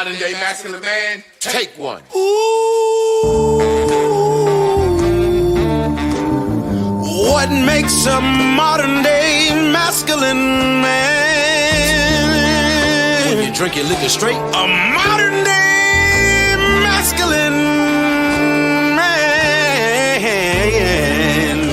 modern day masculine man, take one. What makes a modern day masculine man? When you drink your liquor straight, a modern day masculine man.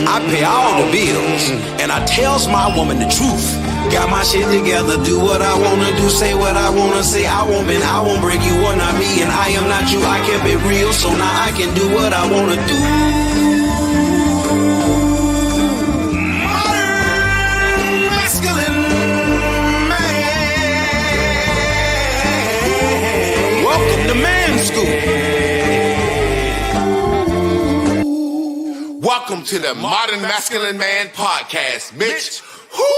I pay all the bills and I tells my woman the truth. Got my shit together, do what I wanna do, say what I wanna say. I won't bend, I won't break, you are not me and I am not you. I kept it real, so now I can do what I wanna do. Modern masculine man. Welcome to Man School. Welcome to the Modern Masculine Man Podcast, Mitch. Woo!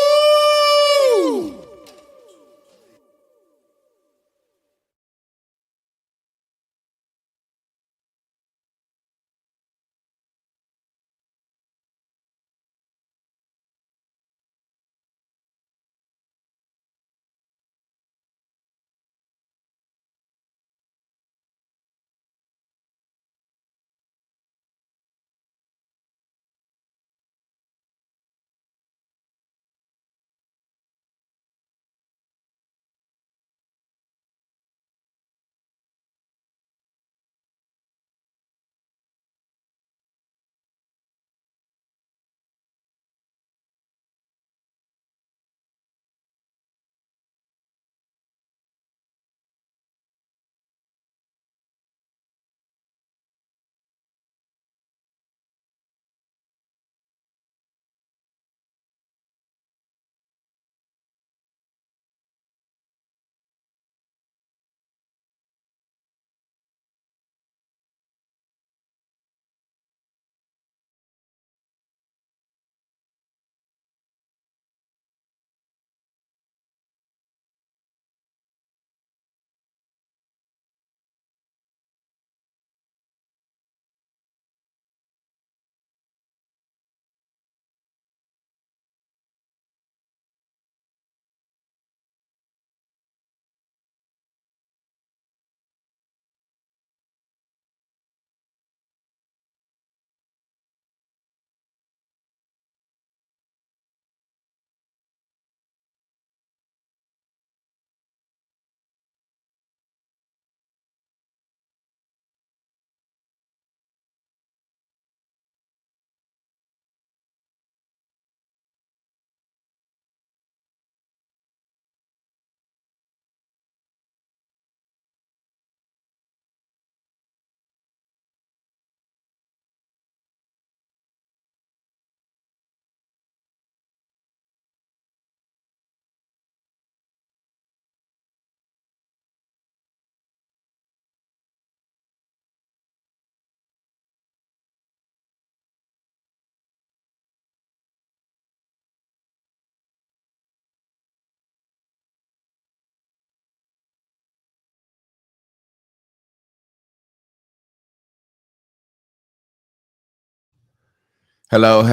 Hello.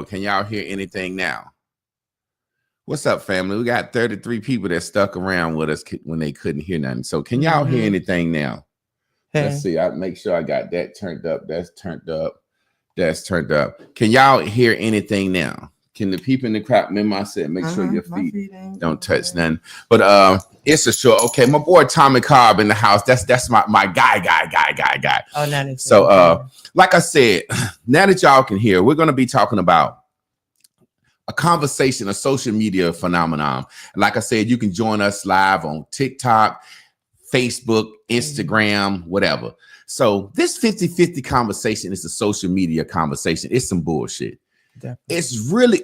Can y'all hear anything now? What's up, family? We got 33 people that stuck around with us when they couldn't hear nothing. So can y'all hear anything now? Hey. Let's see. I make sure I got that turned up. That's turned up. That's turned up. Can y'all hear anything now? Can the people in the crowd, remember I said, make sure your feet don't touch nothing. But it's a show. Okay, my boy Tommy Cobb in the house. That's my guy. Oh, no. So like I said, now that y'all can hear, we're gonna be talking about a conversation, a social media phenomenon. Like I said, you can join us live on TikTok, Facebook, Instagram, whatever. So this 50-50 conversation is a social media conversation. It's some bullshit. Definitely. It's really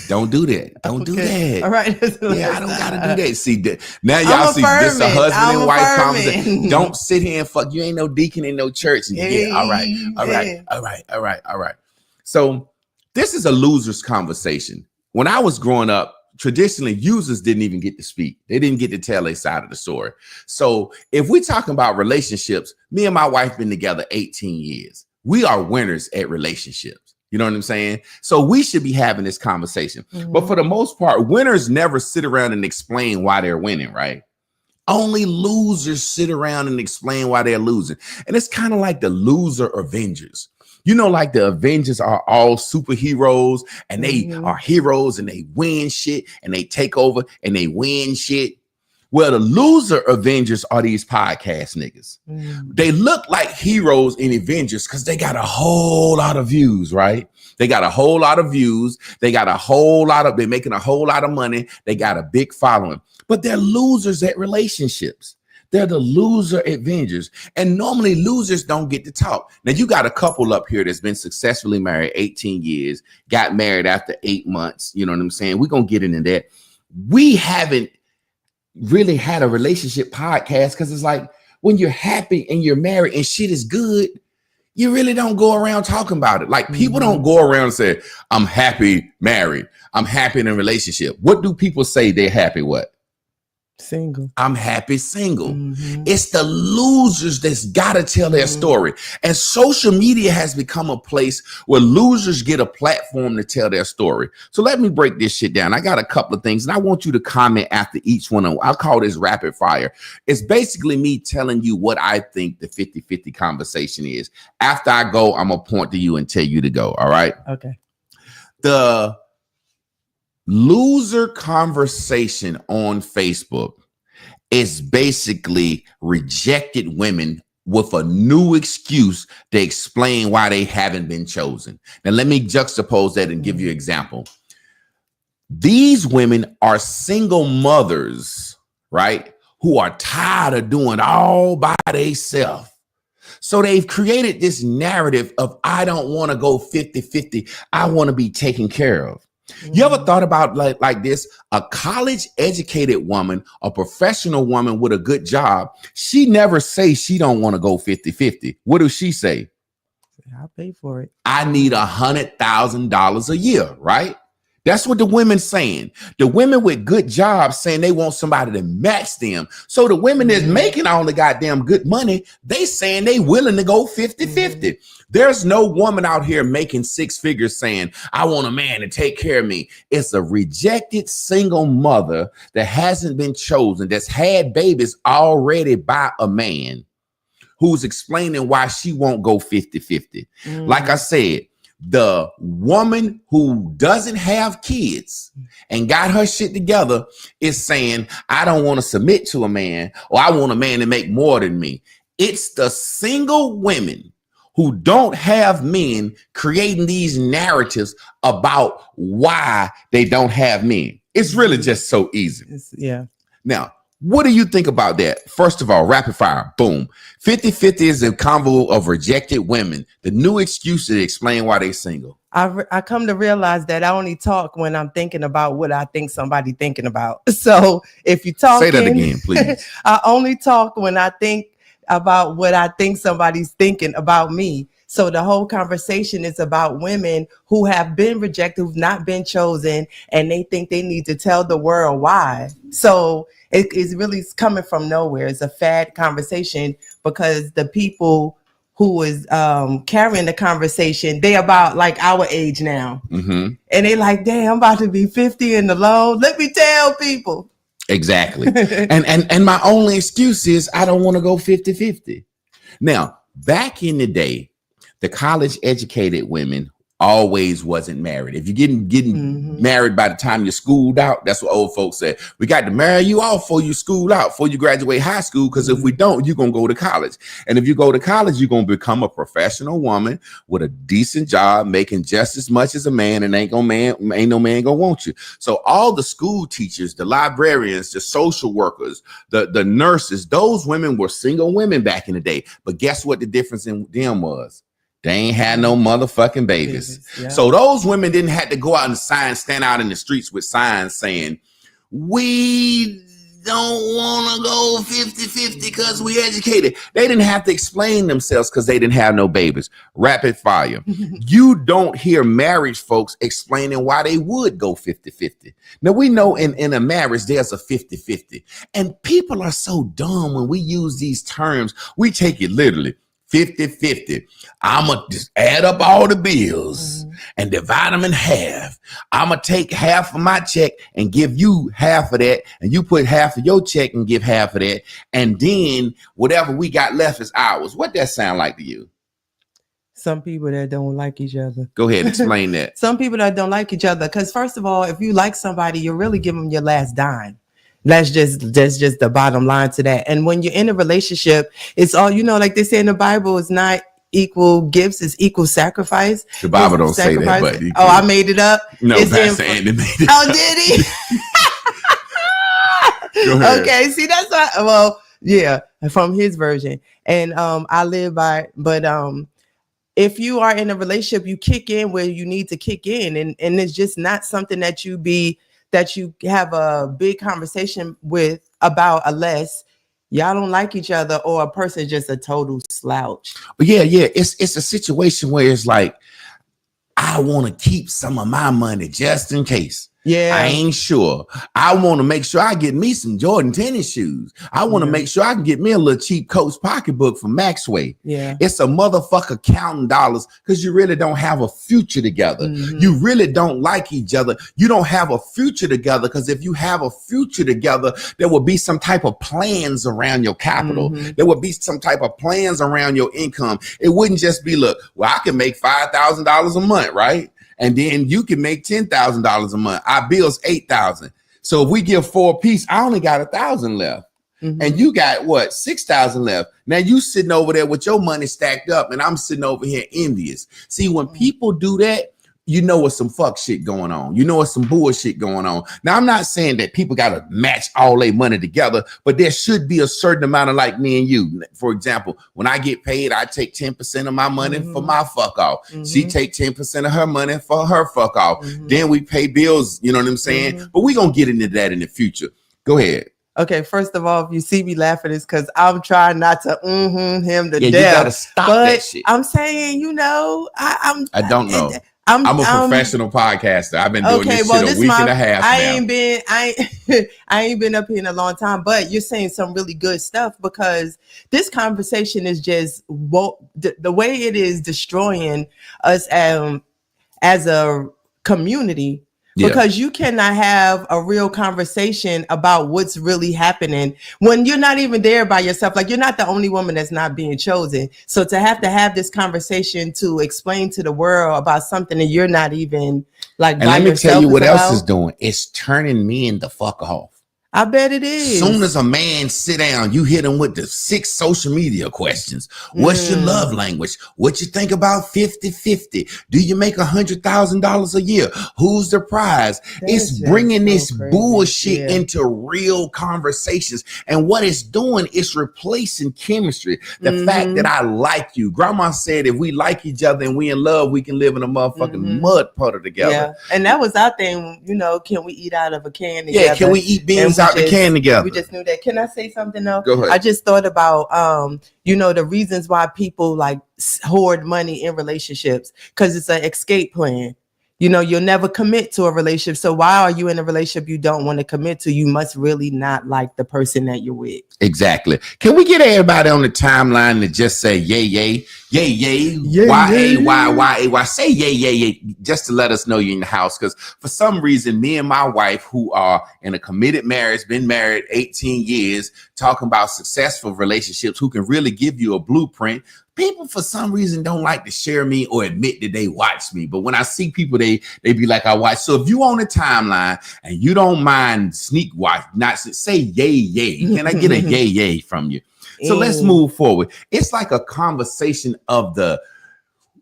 don't do that. Don't do that. All right. Yeah, I don't gotta do that. See, now y'all see this a husband and wife conversation. Don't sit here and fuck. You ain't no deacon in no church. Yeah, all right. So this is a loser's conversation. When I was growing up, traditionally users didn't even get to speak. They didn't get to tell their side of the story. So if we're talking about relationships, me and my wife been together 18 years. We are winners at relationships. You know what I'm saying? So we should be having this conversation. Mm-hmm. But for the most part, winners never sit around and explain why they're winning, right? Only losers sit around and explain why they're losing. And it's kind of like the loser Avengers. You know, like the Avengers are all superheroes and they are heroes and they win shit and they take over and they win shit. Well, the loser Avengers are these podcast niggas. They look like heroes in Avengers because they got a whole lot of views, right? They got a whole lot of views. They're making a whole lot of money. They got a big following, but they're losers at relationships. They're the loser Avengers. And normally losers don't get to talk. Now you got a couple up here that's been successfully married 18 years, got married after 8 months. You know what I'm saying? We're going to get into that. We haven't really had a relationship podcast because it's like when you're happy and you're married and shit is good, you really don't go around talking about it. Like people don't go around and say, I'm happy married. I'm happy in a relationship. What do people say they're happy with? Single. I'm happy single. It's the losers that's got to tell their story. And social media has become a place where losers get a platform to tell their story. So let me break this shit down. I got a couple of things and I want you to comment after each one. I'll call this rapid fire. It's basically me telling you what I think the 50-50 conversation is. After I go, I'm going to point to you and tell you to go. All right. Okay. The loser conversation on Facebook is basically rejected women with a new excuse to explain why they haven't been chosen. Now, let me juxtapose that and give you an example. These women are single mothers, right? Who are tired of doing all by themselves. So they've created this narrative of, I don't want to go 50-50. I want to be taken care of. You ever thought about like this? A college educated woman, a professional woman with a good job, she never say she don't want to go 50-50. What does she say? I'll pay for it. I need $100,000 a year, right? That's what the women saying. The women with good jobs saying they want somebody to match them. So the women that's making all the goddamn good money, they saying they willing to go 50-50. There's no woman out here making six figures saying, I want a man to take care of me. It's a rejected single mother that hasn't been chosen, that's had babies already by a man who's explaining why she won't go 50-50. Like I said, the woman who doesn't have kids and got her shit together is saying, I don't want to submit to a man, or I want a man to make more than me. It's the single women who don't have men creating these narratives about why they don't have men. It's really just so easy. Yeah. Now, what do you think about that? First of all, rapid fire, boom. 50-50 is a convo of rejected women. The new excuse to explain why they're single. I come to realize that I only talk when I'm thinking about what I think somebody thinking about. So if you talk, say that again, please. I only talk when I think about what I think somebody's thinking about me. So the whole conversation is about women who have been rejected, who've not been chosen, and they think they need to tell the world why. So it is really coming from nowhere. It's a fad conversation because the people who is carrying the conversation, they about like our age now. And they like, damn, I'm about to be 50 and alone. Let me tell people. Exactly. and my only excuse is I don't want to go 50-50. Now, back in the day, the college educated women always wasn't married. If you're getting married by the time you're schooled out, that's what old folks said. We got to marry you off before you school out, before you graduate high school, because if we don't, you're going to go to college. And if you go to college, you're going to become a professional woman with a decent job, making just as much as a man, and ain't no man gonna want you. So all the school teachers, the librarians, the social workers, the nurses, those women were single women back in the day. But guess what the difference in them was? They ain't had no motherfucking babies. Yeah. So those women didn't have to go out and stand out in the streets with signs saying, we don't want to go 50-50 because we educated. They didn't have to explain themselves because they didn't have no babies. Rapid fire. You don't hear marriage folks explaining why they would go 50-50. Now, we know in a marriage, there's a 50-50. And people are so dumb when we use these terms. We take it literally. 50-50. I'm going to just add up all the bills and divide them in half. I'm going to take half of my check and give you half of that. And you put half of your check and give half of that. And then whatever we got left is ours. What that sound like to you? Some people that don't like each other. Go ahead, explain that. Some people that don't like each other. Because first of all, if you like somebody, you really give them your last dime. That's just the bottom line to that. And when you're in a relationship, it's all, like they say in the Bible, it's not equal gifts, it's equal sacrifice. The Bible don't say that, but I made it up. No, Pastor Andy made it. Oh, did he? Go ahead. Okay, see, that's why. Well, yeah, from his version, and I live by. But if you are in a relationship, you kick in where you need to kick in, and it's just not something that you have a big conversation with about unless y'all don't like each other or a person just a total slouch. But yeah, it's a situation where it's like, I want to keep some of my money just in case. Yeah, I ain't sure. I want to make sure I get me some Jordan tennis shoes. I want to make sure I can get me a little cheap Coach pocketbook from Maxway. Yeah, it's a motherfucker counting dollars because you really don't have a future together. You really don't like each other. You don't have a future together because if you have a future together, there will be some type of plans around your capital. There would be some type of plans around your income. It wouldn't just be, look, well, I can make $5,000 a month, right? And then you can make $10,000 a month. Our bill's $8,000. So if we give 4 apiece, I only got $1,000 left. And you got what? $6,000 left. Now you sitting over there with your money stacked up, and I'm sitting over here envious. See, when people do that, you know it's some fuck shit going on. You know it's some bullshit going on. Now, I'm not saying that people got to match all their money together, but there should be a certain amount of, like me and you. For example, when I get paid, I take 10% of my money for my fuck off. She take 10% of her money for her fuck off. Then we pay bills, you know what I'm saying? But we're going to get into that in the future. Go ahead. Okay, first of all, if you see me laughing, it's because I'm trying not to him to death. You gotta stop that shit. I'm saying, I don't know. I'm a professional podcaster. I've been doing this shit a week and a half now. I ain't been up here in a long time, but you're saying some really good stuff because this conversation is just the way it is destroying us as a community. Yeah. Because you cannot have a real conversation about what's really happening when you're not even there by yourself. Like, you're not the only woman that's not being chosen. So to have this conversation to explain to the world about something that you're not even like, and let me tell you what else is doing. It's turning men the fuck off. I bet it is. Soon as a man sit down, you hit him with the 6 social media questions. What's your love language? What you think about 50-50? Do you make $100,000 a year? Who's the prize? It's bringing this bullshit into real conversations. And what it's doing is replacing chemistry. The fact that I like you. Grandma said if we like each other and we in love, we can live in a motherfucking mud puddle together. Yeah. And that was our thing, can we eat out of a can together? Yeah, can we eat beans out the can together? We just knew that. Can I say something though? Go ahead. I just thought about the reasons why people like hoard money in relationships, because it's an escape plan. You'll never commit to a relationship. So why are you in a relationship you don't want to commit to? You must really not like the person that you're with. Exactly. Can we get everybody on the timeline to just say yay, yay, yay, yay, Y-A-Y-Y-A-Y. Say yay, yay, yay, just to let us know you're in the house. Because for some reason, me and my wife, who are in a committed marriage, been married 18 years, talking about successful relationships, who can really give you a blueprint. People, for some reason, don't like to share me or admit that they watch me. But when I see people, they be like, I watch. So if you on the timeline and you don't mind sneak watch, not say yay, yay. Can I get a yay, yay from you? So let's move forward. It's like a conversation of the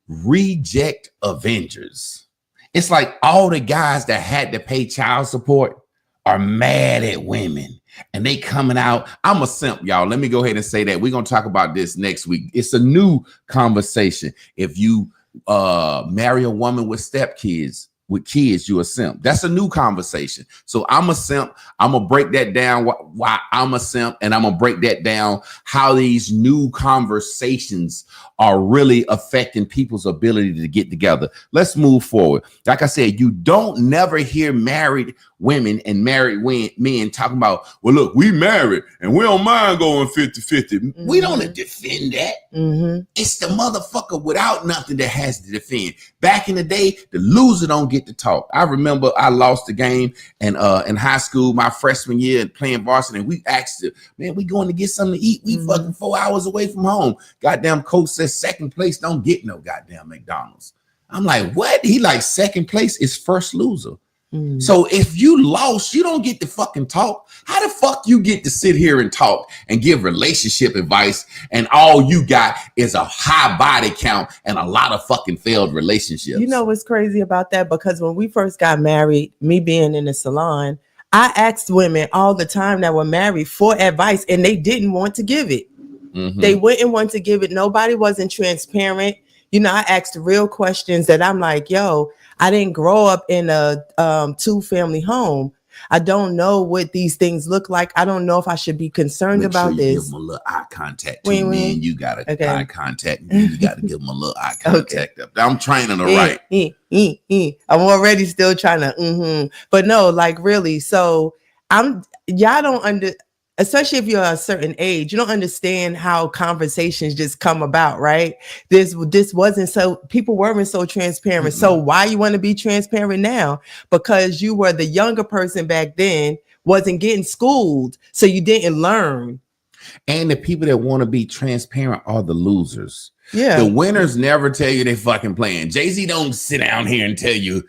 reject Avengers. It's like all the guys that had to pay child support are mad at women. And they coming out. I'm a simp, y'all. Let me go ahead and say that. We're going to talk about this next week. It's a new conversation. If you marry a woman with stepkids, with kids, you a simp. That's a new conversation. So I'm a simp. I'm gonna break that down why I'm a simp, and I'm gonna break that down how these new conversations are really affecting people's ability to get together. Let's move forward. Like I said, you don't never hear married women and married men talking about, well, look, we married and we don't mind going 50-50. We don't defend that. It's the motherfucker without nothing that has to defend. Back in the day, the loser don't get to talk. I remember I lost the game and in high school, my freshman year, playing varsity, and we asked it, man, we going to get something to eat. We fucking 4 hours away from home. Goddamn coach says second place don't get no goddamn McDonald's. I'm like, what? He like second place is first loser. So if you lost, you don't get to fucking talk. How the fuck you get to sit here and talk and give relationship advice and all you got is a high body count and a lot of fucking failed relationships? You know what's crazy about that? Because when we first got married, me being in the salon, I asked women all the time that were married for advice and they didn't want to give it. They wouldn't want to give it. Nobody wasn't transparent. You know, I asked real questions that I'm like, yo, I didn't grow up in a 2-family home. I don't know what these things look like. I don't know if I should be concerned about this. Give them a little eye contact. Man, you got to eye contact. You got to give them a little eye contact. I'm training her right. I'm already still trying to. But no, like really. So y'all don't especially if you're a certain age, you don't understand how conversations just come about, right? This wasn't so, people weren't so transparent. So why you want to be transparent now? Because you were the younger person back then, wasn't getting schooled, so you didn't learn. And the people that want to be transparent are the losers. Yeah. The winners never tell you they fucking playing. Jay-Z don't sit down here and tell you,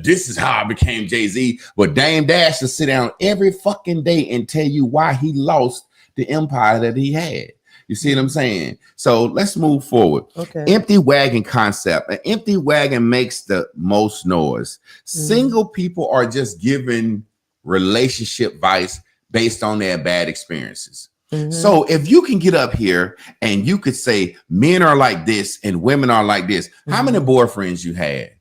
this is how I became Jay-Z. But Dame Dash will sit down every fucking day and tell you why he lost the empire that he had. You see what I'm saying? So let's move forward. Okay. Empty wagon concept. An empty wagon makes the most noise. Single people are just giving relationship advice based on their bad experiences. So if you can get up here and you could say men are like this and women are like this, how many boyfriends you had?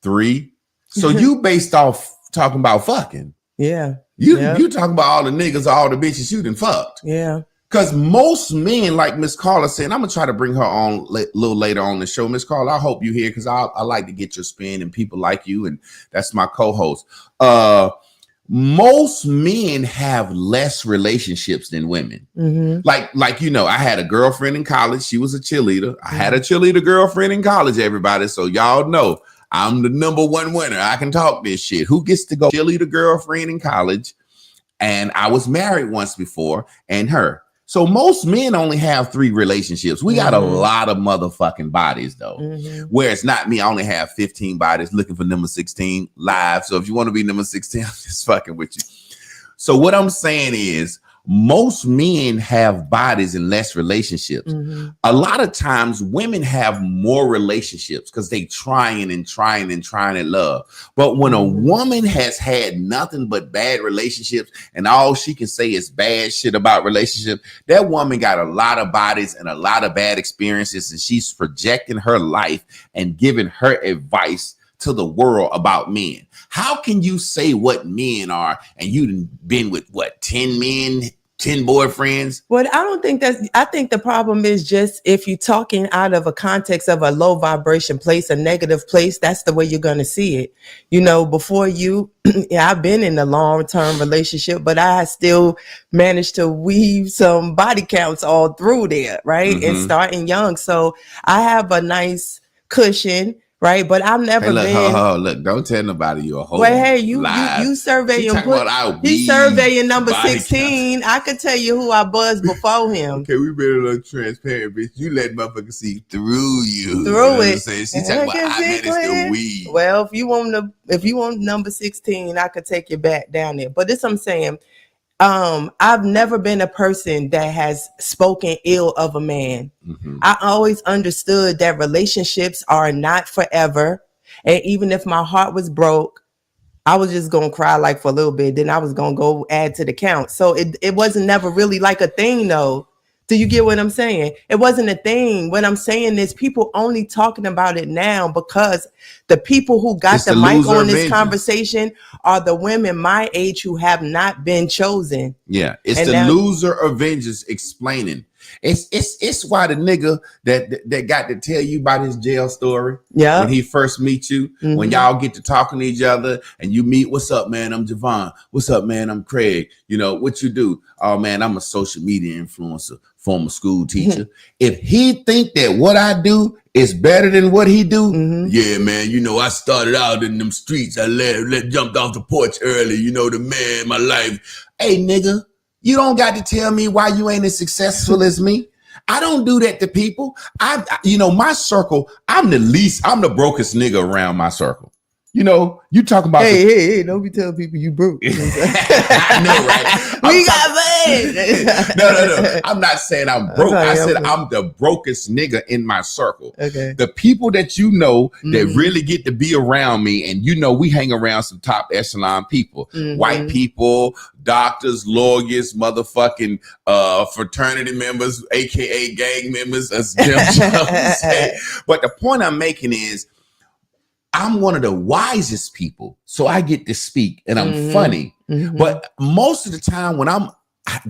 3? So you based off talking about fucking. Yeah. You talking about all the niggas, all the bitches you done fucked. Yeah. Because most men, like Miss Carla said, I'm going to try to bring her on a little later on the show. Miss Carla, I hope you here because I like to get your spin and people like you. And that's my co-host. Most men have less relationships than women. Like, you know, I had a girlfriend in college. She was a cheerleader. I had a cheerleader girlfriend in college, everybody. So y'all know I'm the number one winner. I can talk this shit. Who gets to go cheerleader girlfriend in college? And I was married once before and her. So most men only have 3 relationships. We got a lot of motherfucking bodies though. Where it's not me. I only have 15 bodies looking for number 16 live. So if you want to be number 16, I'm just fucking with you. So what I'm saying is most men have bodies and less relationships. A lot of times women have more relationships because they trying and love. But when a woman has had nothing but bad relationships and all she can say is bad shit about relationships, that woman got a lot of bodies and a lot of bad experiences, and she's projecting her life and giving her advice to the world about men. How can you say what men are and you've been with what, 10 men, 10 boyfriends? Well, I think the problem is just if you're talking out of a context of a low vibration place, a negative place, that's the way you're going to see it. You know, before you, I've been in a long-term relationship, but I still managed to weave some body counts all through there, right? And starting young. So I have a nice cushion. Right, but I've never been. Look! Don't tell nobody you're a whole. Well, hey, you surveying. He's surveying number 16. I could tell you who I buzzed before him. Okay, we better look transparent, bitch. You let motherfuckers see through you. Through it. She talking about I managed to weed. Well, if you want number 16, I could take you back down there. But this I'm saying. I've never been a person that has spoken ill of a man. I always understood that relationships are not forever. And even if my heart was broke, I was just going to cry like for a little bit. Then I was going to go add to the count. So it wasn't never really like a thing though, Do you get what I'm saying? It wasn't a thing. What I'm saying is people only talking about it now because the people who got It's the the mic loser on this vengeance. conversation are the women my age who have not been chosen. Yeah, it's And the now- loser Avengers explaining. It's why the nigga that got to tell you about his jail story. Yeah. When he first meets you, when y'all get to talking to each other and you meet, what's up, man? I'm Javon. What's up, man? I'm Craig. You know what you do? Oh man, I'm a social media influencer, former school teacher. If he think that what I do is better than what he do, yeah, man. You know, I started out in them streets. I jumped off the porch early. You know, the man in my life. Hey, nigga. You don't got to tell me why you ain't as successful as me. I don't do that to people. My circle, I'm the brokest nigga around my circle. You know, you talking about hey, don't be telling people you broke. I know, right? We got paid. No. I'm not saying I'm broke. Okay, I said okay. I'm the brokest nigga in my circle. Okay. The people that you know that really get to be around me, and you know we hang around some top echelon people, white people, doctors, lawyers, motherfucking fraternity members, aka gang members, as Jim Jones say. But the point I'm making is I'm one of the wisest people, so I get to speak and I'm funny. But most of the time when I'm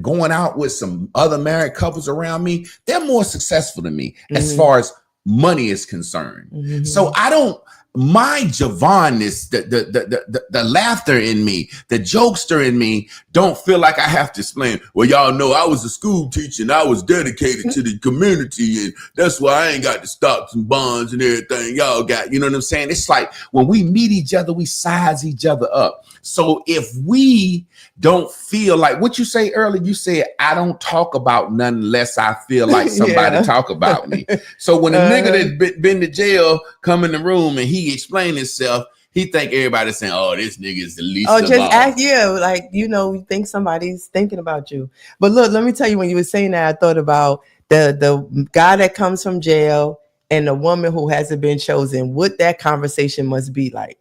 going out with some other married couples around me, they're more successful than me as far as money is concerned. So I don't, my Javonness, the laughter in me, the jokester in me, don't feel like I have to explain. Well, y'all know I was a school teacher and I was dedicated to the community, and that's why I ain't got the stocks and bonds and everything y'all got. You know what I'm saying? It's like when we meet each other, we size each other up. So if we don't feel like what you say earlier, you said, I don't talk about none unless I feel like somebody talk about me. So when a nigga that's been to jail come in the room and he explain himself, he think everybody's saying, oh, this nigga is the least of all. Act, like, you think somebody's thinking about you. But look, let me tell you, when you were saying that, I thought about the guy that comes from jail and the woman who hasn't been chosen, what that conversation must be like.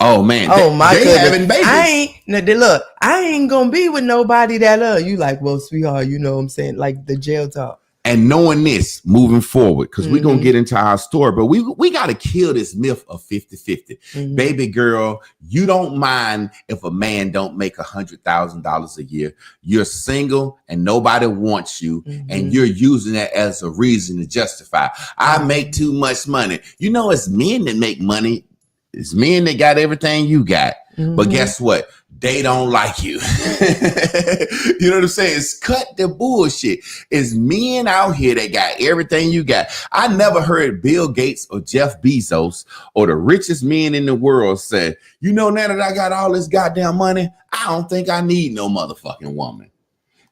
Oh man! My they goodness! having babies. I ain't gonna be with nobody that you like. Well, sweetheart, you know what I'm saying, like the jail talk. And knowing this moving forward, because we're gonna get into our story, but we gotta kill this myth of 50-50. Baby girl, you don't mind if a man don't make $100,000 a year. You're single and nobody wants you, and you're using that as a reason to justify. I make too much money. You know, it's men that make money. It's men that got everything you got. But guess what? They don't like you. You know what I'm saying? It's cut the bullshit. It's men out here that got everything you got. I never heard Bill Gates or Jeff Bezos or the richest men in the world say, you know, now that I got all this goddamn money, I don't think I need no motherfucking woman.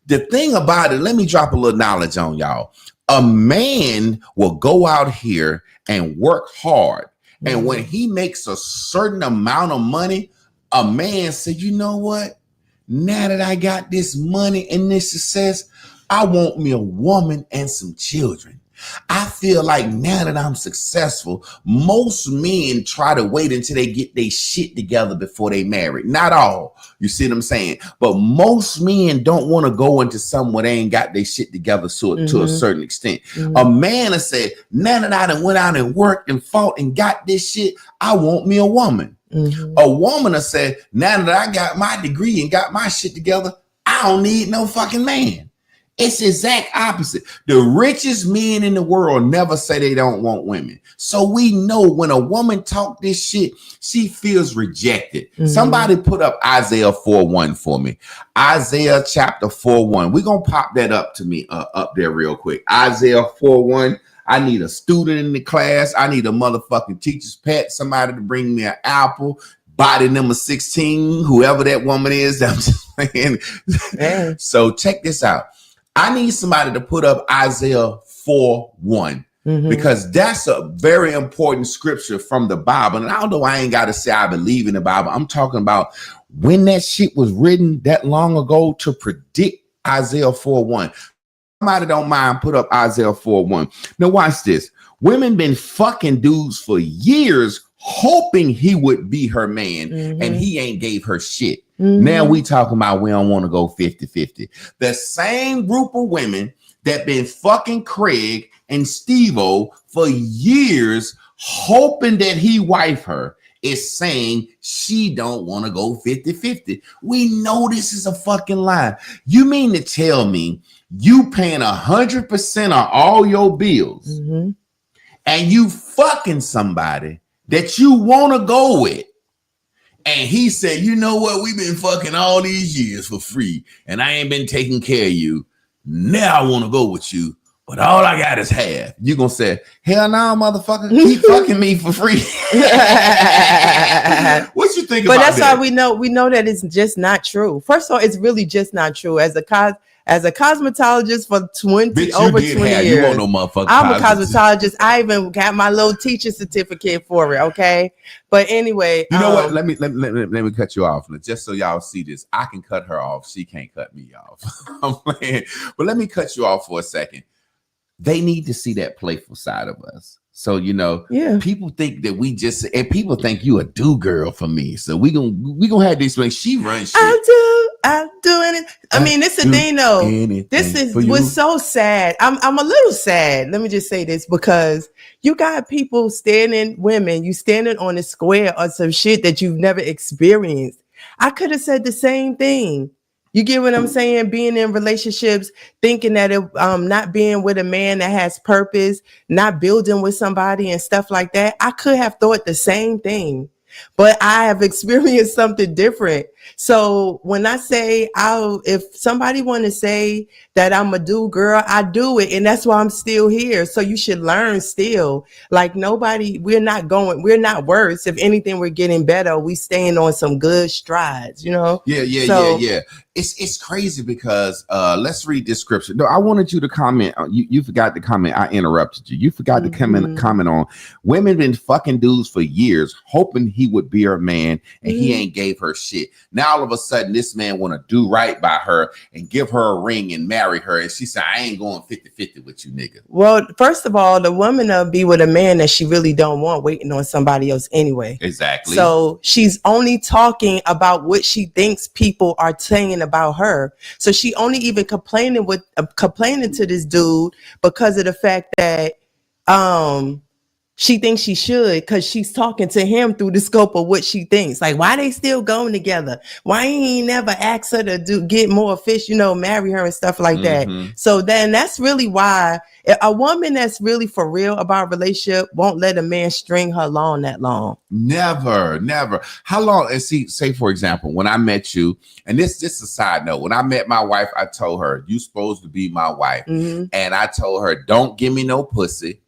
The thing about it, let me drop a little knowledge on y'all. A man will go out here and work hard. And when he makes a certain amount of money, a man said, you know what? Now that I got this money and this success, I want me a woman and some children. I feel like now that I'm successful, most men try to wait until they get their shit together before they marry. Not all, you see what I'm saying? But most men don't want to go into somewhere they ain't got their shit together to a certain extent. A man has said, now that I done went out and worked and fought and got this shit, I want me a woman. A woman has said, now that I got my degree and got my shit together, I don't need no fucking man. It's the exact opposite. The richest men in the world never say they don't want women. So we know when a woman talk this shit, she feels rejected. Somebody put up Isaiah 4:1 for me. Isaiah chapter 4:1. We're going to pop that up to me up there real quick. Isaiah 4:1. I need a student in the class. I need a motherfucking teacher's pet. Somebody to bring me an apple. Body number 16, whoever that woman is. I'm just saying. So check this out. I need somebody to put up Isaiah 4:1 because that's a very important scripture from the Bible. And I don't know, I ain't got to say I believe in the Bible. I'm talking about when that shit was written that long ago to predict Isaiah 4:1. Somebody don't mind, put up Isaiah 4:1. Now watch this. Women been fucking dudes for years hoping he would be her man, and he ain't gave her shit. Now we talking about we don't want to go 50-50. The same group of women that been fucking Craig and Steve-O for years, hoping that he wife her, is saying she don't want to go 50-50. We know this is a fucking lie. You mean to tell me you paying 100% of all your bills and you fucking somebody that you want to go with? And he said, you know what? We've been fucking all these years for free and I ain't been taking care of you. Now I want to go with you, but all I got is half. You gonna say, hell no, motherfucker, keep fucking me for free. What you think about that? But that's how we know that it's just not true. First of all, it's really just not true. As a cosmetologist for 20 over 20 years, you want no motherfucker. I'm a cosmetologist. I even got my little teacher certificate for it. Okay, but anyway, you know what? Let me cut you off, just so y'all see this. I can cut her off. She can't cut me off. I'm playing, but let me cut you off for a second. They need to see that playful side of us. So, you know, people think that and people think you a do girl for me. So we gonna have this way. She runs shit. I'm doing it. I mean, this is the thing though. This was so sad. I'm a little sad. Let me just say this, because you got people you standing on a square or some shit that you've never experienced. I could have said the same thing. You get what I'm saying? Being in relationships, thinking that not being with a man that has purpose, not building with somebody and stuff like that. I could have thought the same thing, but I have experienced something different. So when I say if somebody want to say that I'm a do girl, I do it. And that's why I'm still here. So you should learn still. Like we're not worse. If anything, we're getting better. We staying on some good strides, you know? Yeah. It's crazy because let's read this scripture. No, I wanted you to comment. You forgot to comment. I interrupted you. You forgot to comment on women been fucking dudes for years, hoping he would be her man, and he ain't gave her shit. Now all of a sudden, this man want to do right by her and give her a ring and marry her, and she said, "I ain't going 50-50 with you, nigga." Well, first of all, the woman will be with a man that she really don't want, waiting on somebody else anyway. Exactly. So she's only talking about what she thinks people are saying about her. So she only even complaining to this dude because of the fact that she thinks she should, because she's talking to him through the scope of what she thinks. Like, why they still going together? Why he ain't never asked her to get more fish, marry her and stuff like that. So then that's really why a woman that's really for real about relationship won't let a man string her along that long. Never. How long? And say for example, when I met you, and this just a side note, when I met my wife, I told her, you supposed to be my wife. And I told her, don't give me no pussy,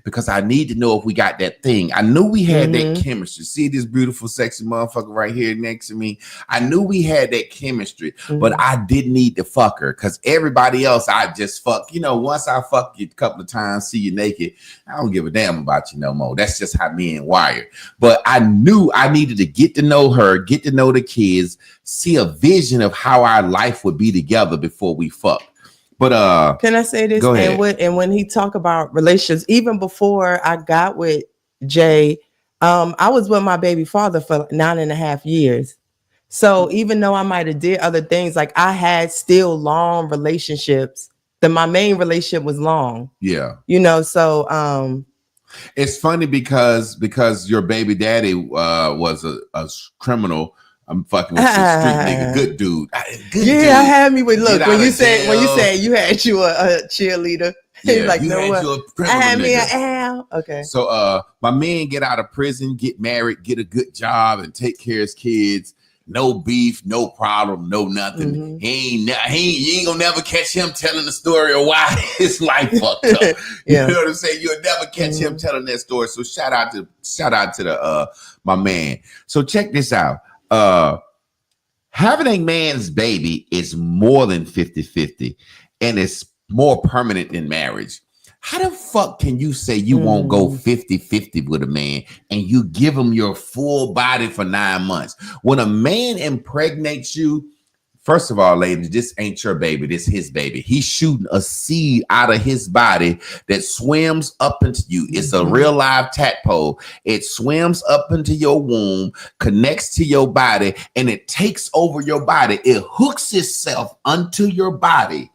because I need to know if we got that thing. I knew we had that chemistry. See this beautiful, sexy motherfucker right here next to me? I knew we had that chemistry, but I didn't need to fuck her, because everybody else I just fuck. Once I fuck you a couple of times, see you naked, I don't give a damn about you no more. That's just how men wired. But I knew I needed to get to know her, get to know the kids, see a vision of how our life would be together before we fuck. But can I say this? Go ahead. And when he talk about relationships, even before I got with Jay, I was with my baby father for 9.5 years. So even though I might have did other things, like I had still long relationships. My main relationship was long. Yeah. So it's funny because your baby daddy was a criminal. I'm fucking with some street nigga, good dude. Dude. I had me with when you said you had you a cheerleader. Yeah, like, you no had what? you a I had me nigga. an L. Okay. So my man get out of prison, get married, get a good job, and take care of his kids. No beef, no problem, no nothing. You ain't gonna never catch him telling the story of why his life fucked up. You know what I'm saying? You'll never catch him telling that story. So shout out to the my man. So check this out. Having a man's baby is more than 50-50, and it's more permanent than marriage. How the fuck can you say you won't go 50-50 with a man and you give him your full body for 9 months? When a man impregnates you, first of all, ladies, this ain't your baby. This his baby. He's shooting a seed out of his body that swims up into you. It's a real live tadpole. It swims up into your womb, connects to your body, and it takes over your body. It hooks itself onto your body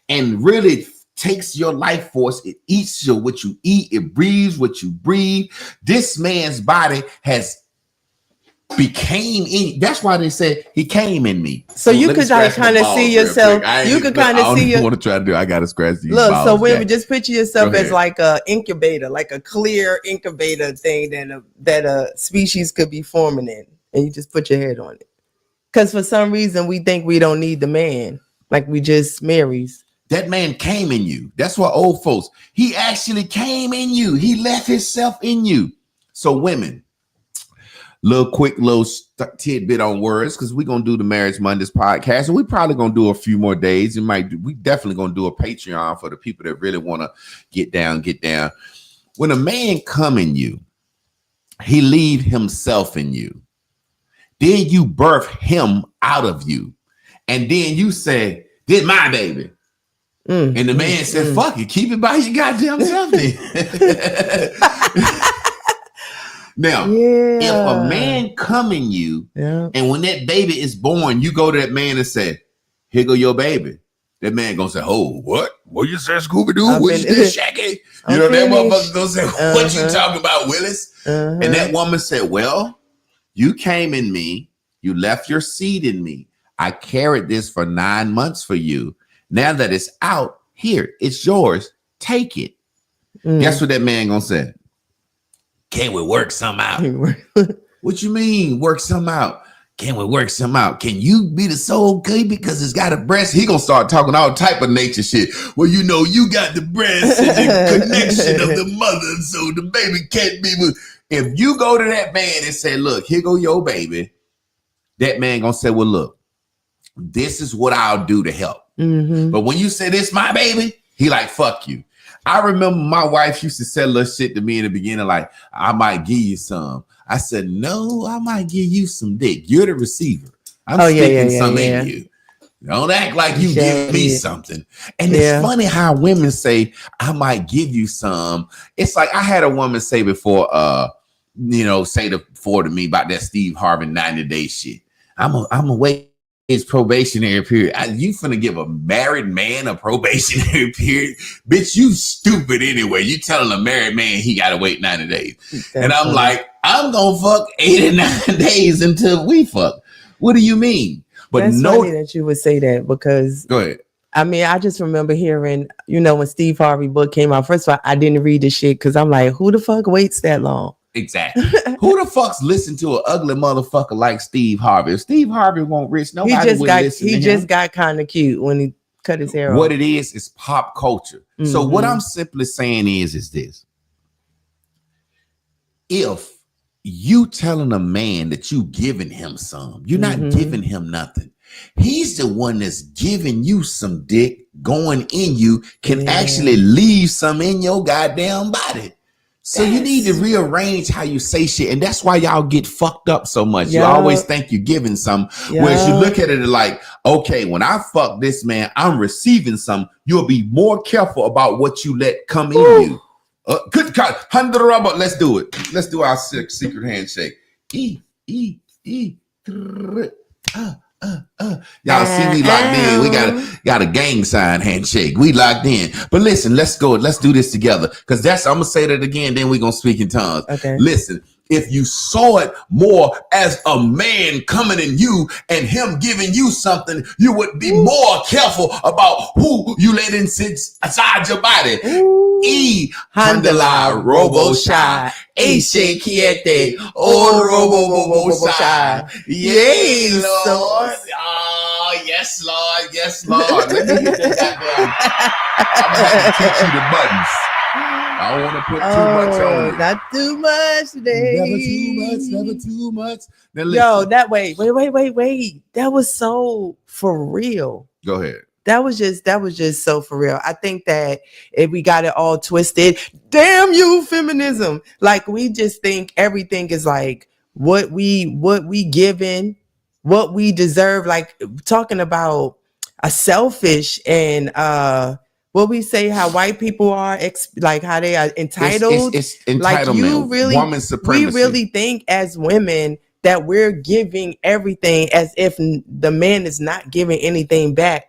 and really takes your life force. It eats what you eat. It breathes what you breathe. This man's body has became in. That's why they said he came in me. So you could like kind of see yourself. You could kind of see. I want to try to do. I got to scratch these. Look, balls, so women, just picture yourself as like a incubator, like a clear incubator thing that a species could be forming in, and you just put your head on it. Because for some reason we think we don't need the man, like we just marries. That man came in you. That's what old folks. He actually came in you. He left himself in you. So women. Little tidbit on words, because we're gonna do the Marriage Mondays podcast, and we probably gonna do a few more days. We definitely gonna do a Patreon for the people that really want to get down. When a man come in you, he leave himself in you. Then you birth him out of you, and then you say, "This my baby." And the man said, "Fuck it, keep it by your goddamn self." Now, if a man come in you, and when that baby is born, you go to that man and say, "Here go your baby." That man gonna say, "Oh, what? What you say, Scooby Doo? What you say, Shaggy?" You know that motherfucker gonna say, "What you talking about, Willis?" And that woman said, "Well, you came in me, you left your seed in me. I carried this for 9 months for you. Now that it's out, here, it's yours. Take it." Guess what that man gonna say? "Can we work some out?" What you mean work some out? Can we work some out? Can you be the sole key because it's got a breast? He gonna start talking all type of nature shit. Well, you know, you got the breast and the connection of the mother, so the baby can't be with. If you go to that man and say, "Look, here go your baby," that man gonna say, "Well, look, this is what I'll do to help." But when you say this my baby, he like, "Fuck you." I remember my wife used to say little shit to me in the beginning, like, "I might give you some." I said, "No, I might give you some dick. You're the receiver. I'm sticking something in you. Don't act like you give me something." And it's funny how women say, "I might give you some." It's like I had a woman say before, say to me about that Steve Harvey 90-day shit. I'm a wait his probationary period. You finna give a married man a probationary period? Bitch, you stupid anyway. You telling a married man he gotta wait 90 days. And I'm like, I'm gonna fuck 8 or 9 days until we fuck. What do you mean? But that's funny that you would say that, because go ahead. I mean, I just remember hearing, when Steve Harvey book came out. First of all, I didn't read the shit because I'm like, who the fuck waits that long? Exactly. Who the fuck's listen to an ugly motherfucker like Steve Harvey? If Steve Harvey won't rich, nobody would listen to him. He just got kind of cute when he cut his hair off. What it is pop culture. So what I'm simply saying is this. If you telling a man that you giving him some, you're not giving him nothing. He's the one that's giving you some dick, going in you, can actually leave some in your goddamn body. So you need to rearrange how you say shit. And that's why y'all get fucked up so much. You always think you're giving some. Whereas you look at it like, okay, when I fuck this man, I'm receiving some. You'll be more careful about what you let come in you. Good God. Let's do it. Let's do our secret handshake. Y'all see me locked in. We got a gang sign handshake. We locked in. But listen, let's go. Let's do this together. Because I'm gonna say that again, then we're gonna speak in tongues. Okay. Listen, if you saw it more as a man coming in you and him giving you something, you would be more careful about who you let inside your body. Handala robo shy. Eshe kiete. Oh, robo shy. Yay, Lord. Oh, yes, Lord. Yes, Lord. Let me get that goddamn. I'm going to teach you the buttons. I don't want to put too much on you. Not too much today. Never too much. Yo, that wait. That was so for real. Go ahead. That was just so for real. I think that if we got it all twisted, damn you, feminism. Like we just think everything is like what we given, what we deserve. Like talking about a selfish and what we say how white people are, like how they are entitled. It's entitlement. Like you really, woman supremacy. We really think as women that we're giving everything as if the man is not giving anything back.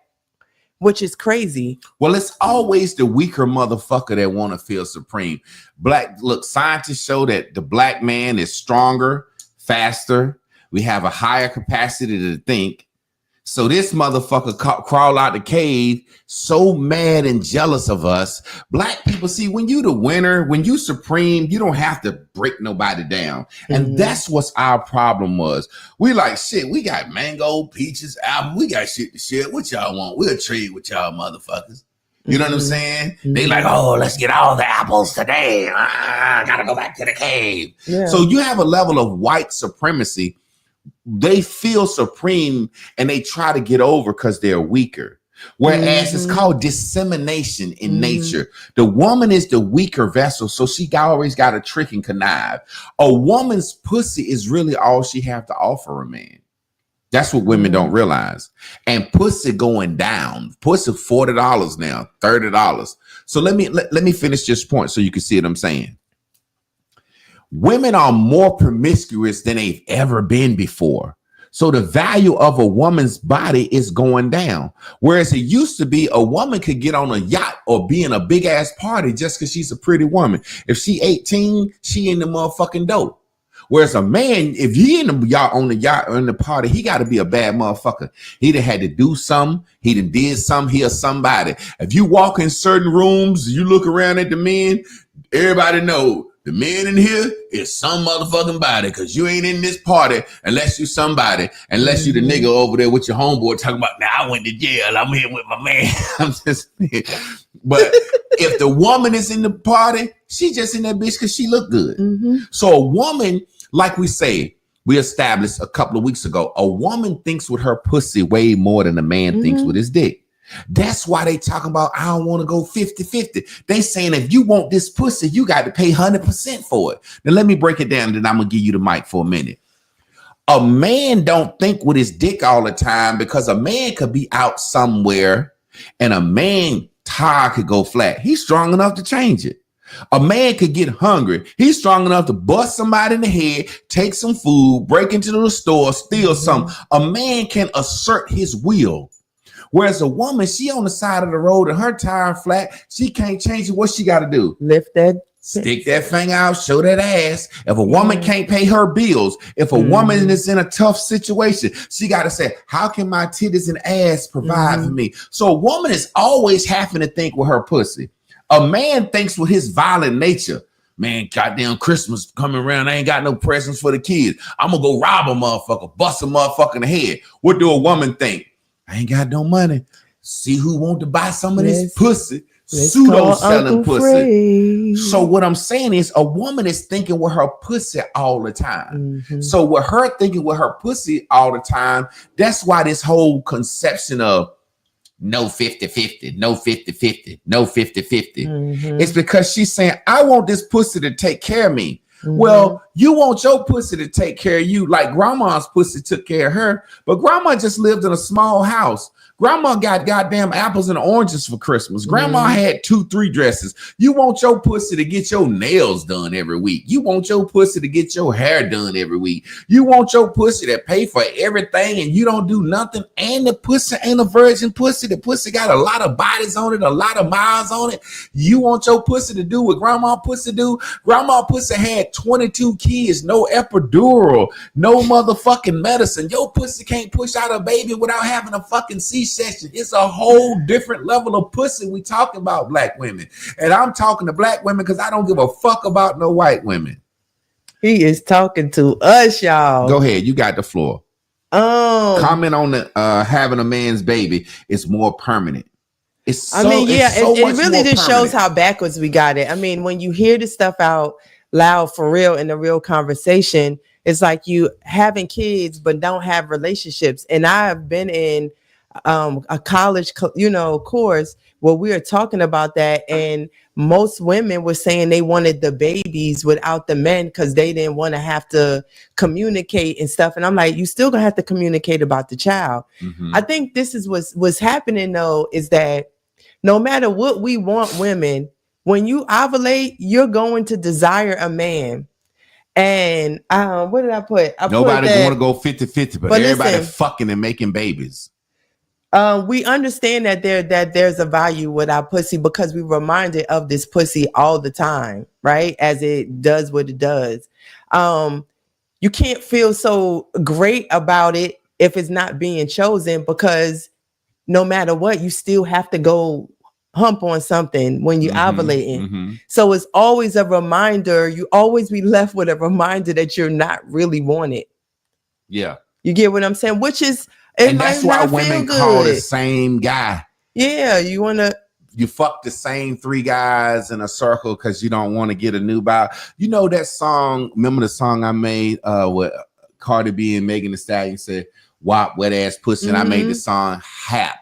which is crazy. Well, it's always the weaker motherfucker that want to feel supreme. Look, scientists show that the black man is stronger, faster. We have a higher capacity to think. So this motherfucker crawl out the cave so mad and jealous of us. Black people, see, when you the winner, when you supreme, you don't have to break nobody down. And that's what our problem was. We like, shit, we got mango, peaches, apple. We got shit to share. What y'all want? We'll trade with y'all motherfuckers. You know what I'm saying? They like, oh, let's get all the apples today. Gotta go back to the cave. Yeah. So you have a level of white supremacy. They feel supreme and they try to get over because they're weaker. Whereas it's called dissemination in nature. The woman is the weaker vessel, so she always got a trick and connive. A woman's pussy is really all she have to offer a man. That's what women don't realize. And pussy going down. Pussy $40 now, $30. So let me finish this point so you can see what I'm saying. Women are more promiscuous than they've ever been before. So the value of a woman's body is going down. Whereas it used to be a woman could get on a yacht or be in a big ass party just because she's a pretty woman. If she 18, she in the motherfucking dope. Whereas a man, if he in the yacht on the yacht or in the party, he got to be a bad motherfucker. He done had to do something. He done did something. He or somebody. If you walk in certain rooms, you look around at the men, everybody know. The man in here is some motherfucking body because you ain't in this party unless you somebody, unless you the nigga over there with your homeboy talking about, now I went to jail. I'm here with my man. I'm just, but if the woman is in the party, she just in that bitch because she look good. So a woman, like we say, we established a couple of weeks ago, a woman thinks with her pussy way more than a man thinks with his dick. That's why they talking about, I don't want to go 50-50. They saying if you want this pussy, you got to pay 100% for it. Now let me break it down, then I'm going to give you the mic for a minute. A man don't think with his dick all the time because a man could be out somewhere and a man tire could go flat. He's strong enough to change it. A man could get hungry. He's strong enough to bust somebody in the head, take some food, break into the store, steal something. A man can assert his will. Whereas a woman, she on the side of the road and her tire flat, she can't change it. What she got to do? Lift that. Stick that thing out, show that ass. If a woman can't pay her bills, if a woman is in a tough situation, she got to say, how can my titties and ass provide for me? So a woman is always having to think with her pussy. A man thinks with his violent nature. Man, goddamn Christmas coming around. I ain't got no presents for the kids. I'm going to go rob a motherfucker, bust a motherfucker in the head. What do a woman think? I ain't got no money. See who want to buy some of this pussy. Pseudo selling pussy. So what I'm saying is a woman is thinking with her pussy all the time. So with her thinking with her pussy all the time, that's why this whole conception of no 50-50, no 50-50, no 50-50. It's because she's saying, I want this pussy to take care of me. Well, you want your pussy to take care of you like grandma's pussy took care of her, but grandma just lived in a small house. Grandma got goddamn apples and oranges for Christmas. Grandma had 2-3 dresses. You want your pussy to get your nails done every week. You want your pussy to get your hair done every week. You want your pussy to pay for everything and you don't do nothing. And the pussy ain't a virgin pussy. The pussy got a lot of bodies on it, a lot of miles on it. You want your pussy to do what grandma pussy do. Grandma pussy had 22 kids, no epidural, no motherfucking medicine. Your pussy can't push out a baby without having a fucking C-section. It's a whole different level of pussy we talking about, black women. And I'm talking to black women because I don't give a fuck about no white women. He is talking to us, y'all. Go ahead, you got the floor. Comment on the having a man's baby is more permanent. It's so, it really just shows how backwards we got it. I mean, when you hear this stuff out loud for real in a real conversation, it's like you having kids but don't have relationships. And I've been in a college, course where we were talking about that, and most women were saying they wanted the babies without the men because they didn't want to have to communicate and stuff. And I'm like, you still gonna have to communicate about the child. I think this is what's happening though, is that no matter what we want women, when you ovulate, you're going to desire a man. And what did I put? Nobody want to go 50-50, but everybody fucking and making babies. We understand that there's a value with our pussy because we reminded of this pussy all the time, right? As it does what it does. You can't feel so great about it if it's not being chosen, because no matter what, you still have to go hump on something when you ovulating. So it's always a reminder. You always be left with a reminder that you're not really wanted. Yeah. You get what I'm saying? Which is, and that's why women call the same guy. Yeah, you fuck the same 3 guys in a circle because you don't want to get a new bow. You know that song? Remember the song I made with Cardi B and Megan Thee Stallion said, "Wop wet ass pussy," and I made the song "Hap."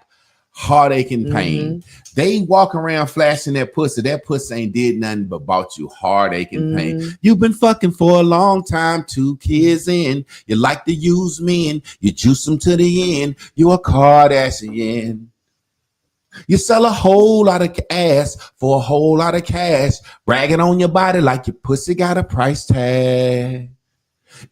Heartache and pain. They walk around flashing their pussy. That pussy ain't did nothing but bought you heartache and pain. You've been fucking for a long time, 2 kids in. You like to use men. You juice them to the end. You a Kardashian. You sell a whole lot of ass for a whole lot of cash, bragging on your body like your pussy got a price tag.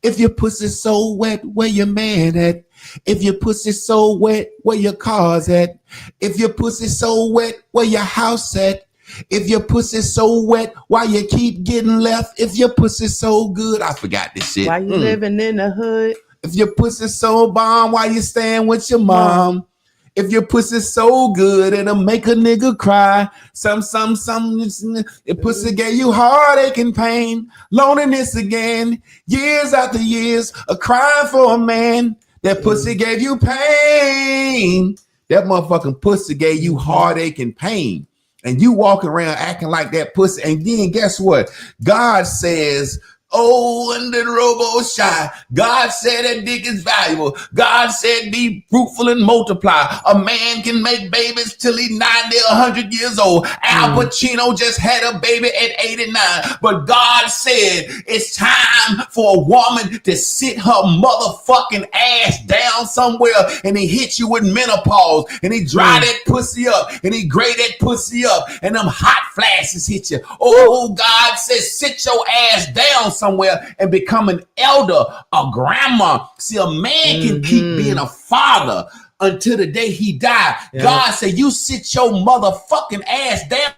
If your pussy's so wet, where your man at? If your pussy's so wet, where your car's at? If your pussy's so wet, where your house at? If your pussy's so wet, why you keep getting left? If your pussy's so good, I forgot this shit. Why you living in the hood? If your pussy's so bomb, why you staying with your mom? If your pussy's so good, it'll make a nigga cry. Some, if pussy gave you heartache and pain, loneliness again, years after years, a crying for a man. That pussy gave you pain. That motherfucking pussy gave you heartache and pain. And you walking around acting like that pussy. And then guess what? God says, oh, and the robo shy. God said that dick is valuable. God said be fruitful and multiply. A man can make babies till he's 90 or 100 years old. Al Pacino just had a baby at 89. But God said it's time for a woman to sit her motherfucking ass down somewhere, and he hit you with menopause, and he dry that pussy up, and he gray that pussy up, and them hot flashes hit you. Oh, God says sit your ass down somewhere and become an elder, a grandma. See, a man can keep being a father until the day he die. God said, you sit your motherfucking ass down,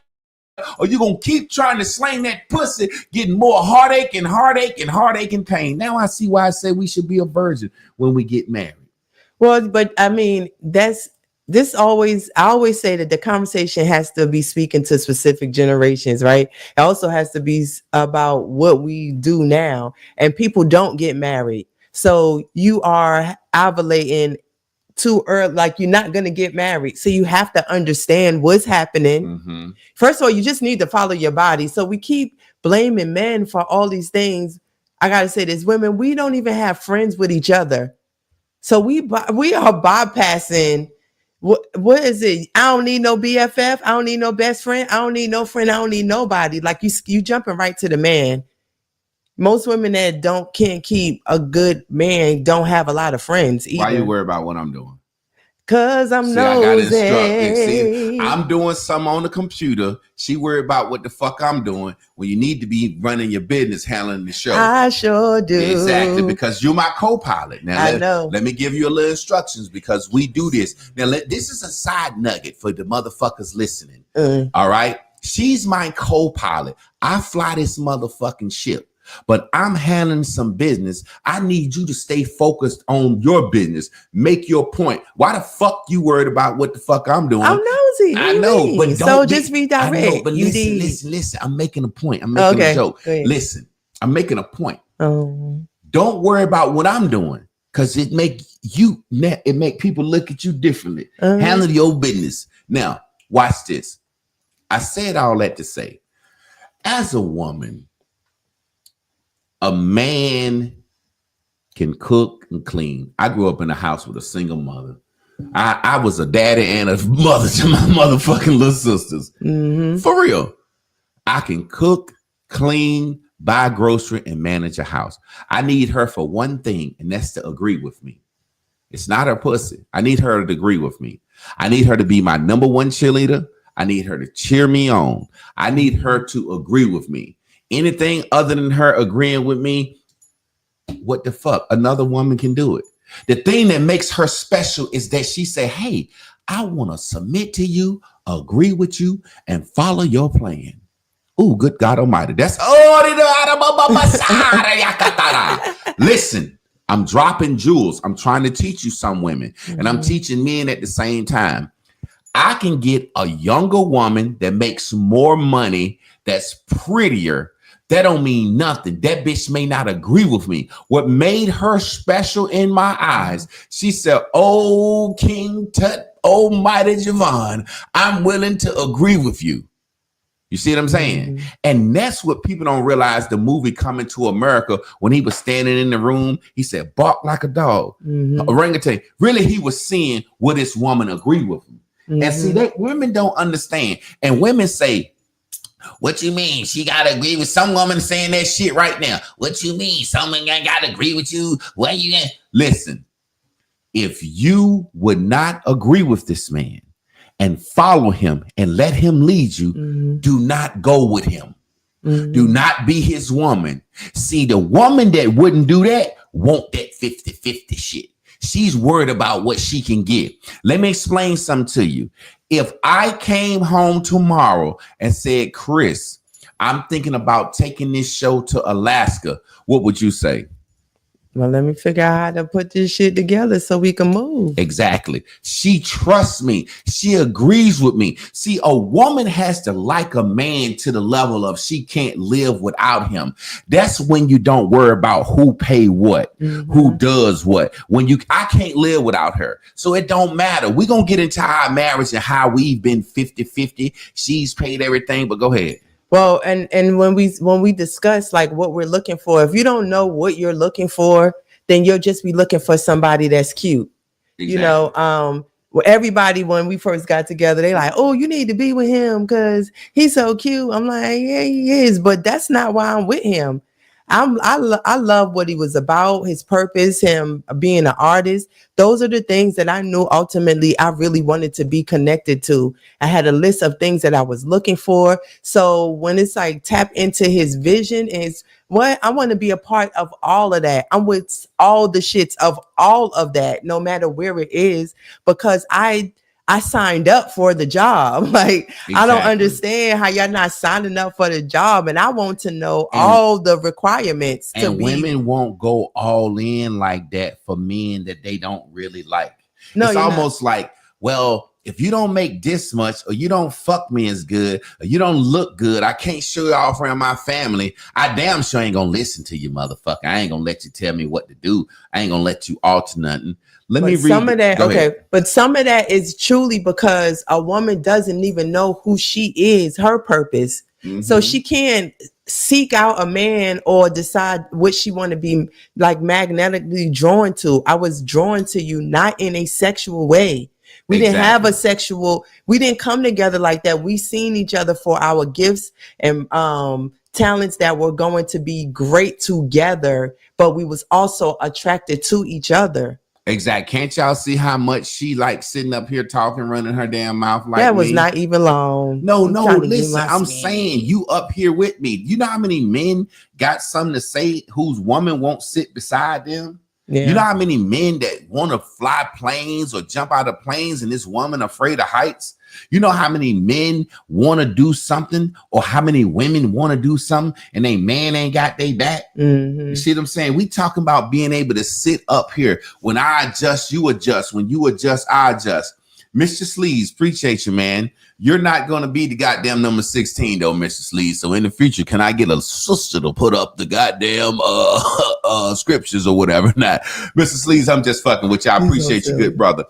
or you gonna keep trying to slang that pussy, getting more heartache and heartache and heartache and pain. Now I see why I say we should be a virgin when we get married. Well, but I mean, I always say that the conversation has to be speaking to specific generations, right? It also has to be about what we do now. And people don't get married. So you are ovulating too early, like you're not going to get married. So you have to understand what's happening. First of all, you just need to follow your body. So we keep blaming men for all these things. I got to say this, women, we don't even have friends with each other. So we are bypassing. What is it? I don't need no BFF. I don't need no best friend. I don't need no friend. I don't need nobody. Like you jumping right to the man. Most women that can't keep a good man don't have a lot of friends either. Why you worry about what I'm doing? Cause I'm nosy. See, I'm doing something on the computer. She worried about what the fuck I'm doing when you need to be running your business, handling the show. I sure do. Exactly, because you're my co-pilot. Now, let me give you a little instructions because we do this. Now, this is a side nugget for the motherfuckers listening. All right? She's my co-pilot. I fly this motherfucking ship. But I'm handling some business. I need you to stay focused on your business. Make your point. Why the fuck you worried about what the fuck I'm doing? I'm nosy. I know, but just redirect. I know, but listen. I'm making a point. I'm making a joke. Listen, I'm making a point. Don't worry about what I'm doing, because it make people look at you differently. Handle your business. Now, watch this. I said all that to say, as a woman, a man can cook and clean. I grew up in a house with a single mother. I was a daddy and a mother to my motherfucking little sisters. For real. I can cook, clean, buy grocery, and manage a house. I need her for one thing, and that's to agree with me. It's not her pussy. I need her to agree with me. I need her to be my number one cheerleader. I need her to cheer me on. I need her to agree with me. Anything other than her agreeing with me, what the fuck? Another woman can do it. The thing that makes her special is that she said, hey, I want to submit to you, agree with you, and follow your plan. Oh, good God Almighty. That's listen, I'm dropping jewels. I'm trying to teach you some women, and I'm teaching men at the same time. I can get a younger woman that makes more money, that's prettier. That don't mean nothing. That bitch may not agree with me. What made her special in my eyes, she said, oh, King Tut, Almighty Javon, I'm willing to agree with you. You see what I'm saying? And that's what people don't realize. The movie Coming to America, when he was standing in the room, he said, bark like a dog, orangutan. Really, he was seeing will this woman agree with him? And see, that women don't understand. And women say, what you mean? She gotta agree with some woman saying that shit right now. What you mean? Someone gotta agree with you? What you gonna listen? If you would not agree with this man and follow him and let him lead you, do not go with him. Do not be his woman. See, the woman that wouldn't do that want that 50-50 shit. She's worried about what she can get. Let me explain something to you. If I came home tomorrow and said, Chris, I'm thinking about taking this show to Alaska, what would you say? Well, let me figure out how to put this shit together so we can move. Exactly. She trusts me. She agrees with me. See, a woman has to like a man to the level of she can't live without him. That's when you don't worry about who pay what, who does what. I can't live without her. So it don't matter. We're going to get into our marriage and how we've been 50-50. She's paid everything, but go ahead. Well, and when we discuss like what we're looking for, if you don't know what you're looking for, then you'll just be looking for somebody that's cute. Exactly. You know, well, everybody, when we first got together, they like, oh, you need to be with him because he's so cute. I'm like, yeah, he is, but that's not why I'm with him. I love what he was about, his purpose, him being an artist. Those are the things that I knew ultimately I really wanted to be connected to. I had a list of things that I was looking for. So when it's like tap into his vision, is what I want to be a part of all of that. I'm with all the shits of all of that, no matter where it is, because I signed up for the job. Like, exactly. I don't understand how y'all not signing up for the job. And I want to know all the requirements. And women won't go all in like that for men that they don't really like. No, it's almost like, well, if you don't make this much, or you don't fuck me as good, or you don't look good, I can't show you off around my family. I damn sure ain't gonna listen to you, motherfucker. I ain't gonna let you tell me what to do. I ain't gonna let you alter nothing. Let me read some of that. Okay, but some of that is truly because a woman doesn't even know who she is, her purpose. So she can't seek out a man or decide what she want to be like magnetically drawn to. I was drawn to you, not in a sexual way. We didn't have a sexual, we didn't come together like that. We seen each other for our gifts and talents that were going to be great together, but we was also attracted to each other. Exactly. Can't y'all see how much she like sitting up here talking, running her damn mouth like that was me? Not even long. No, listen, I'm saying you up here with me. You know how many men got something to say whose woman won't sit beside them? Yeah. You know how many men that want to fly planes or jump out of planes and this woman afraid of heights? You know how many men want to do something or how many women want to do something and they man ain't got their back? You see what I'm saying? We talking about being able to sit up here. When I adjust, you adjust. When you adjust, I adjust. Mr. Sleaze, appreciate you, man. You're not going to be the goddamn number 16, though, Mr. Sleaze. So in the future, can I get a sister to put up the goddamn scriptures or whatever? Not, Mr. Sleaze, I'm just fucking with you. I appreciate you, good brother.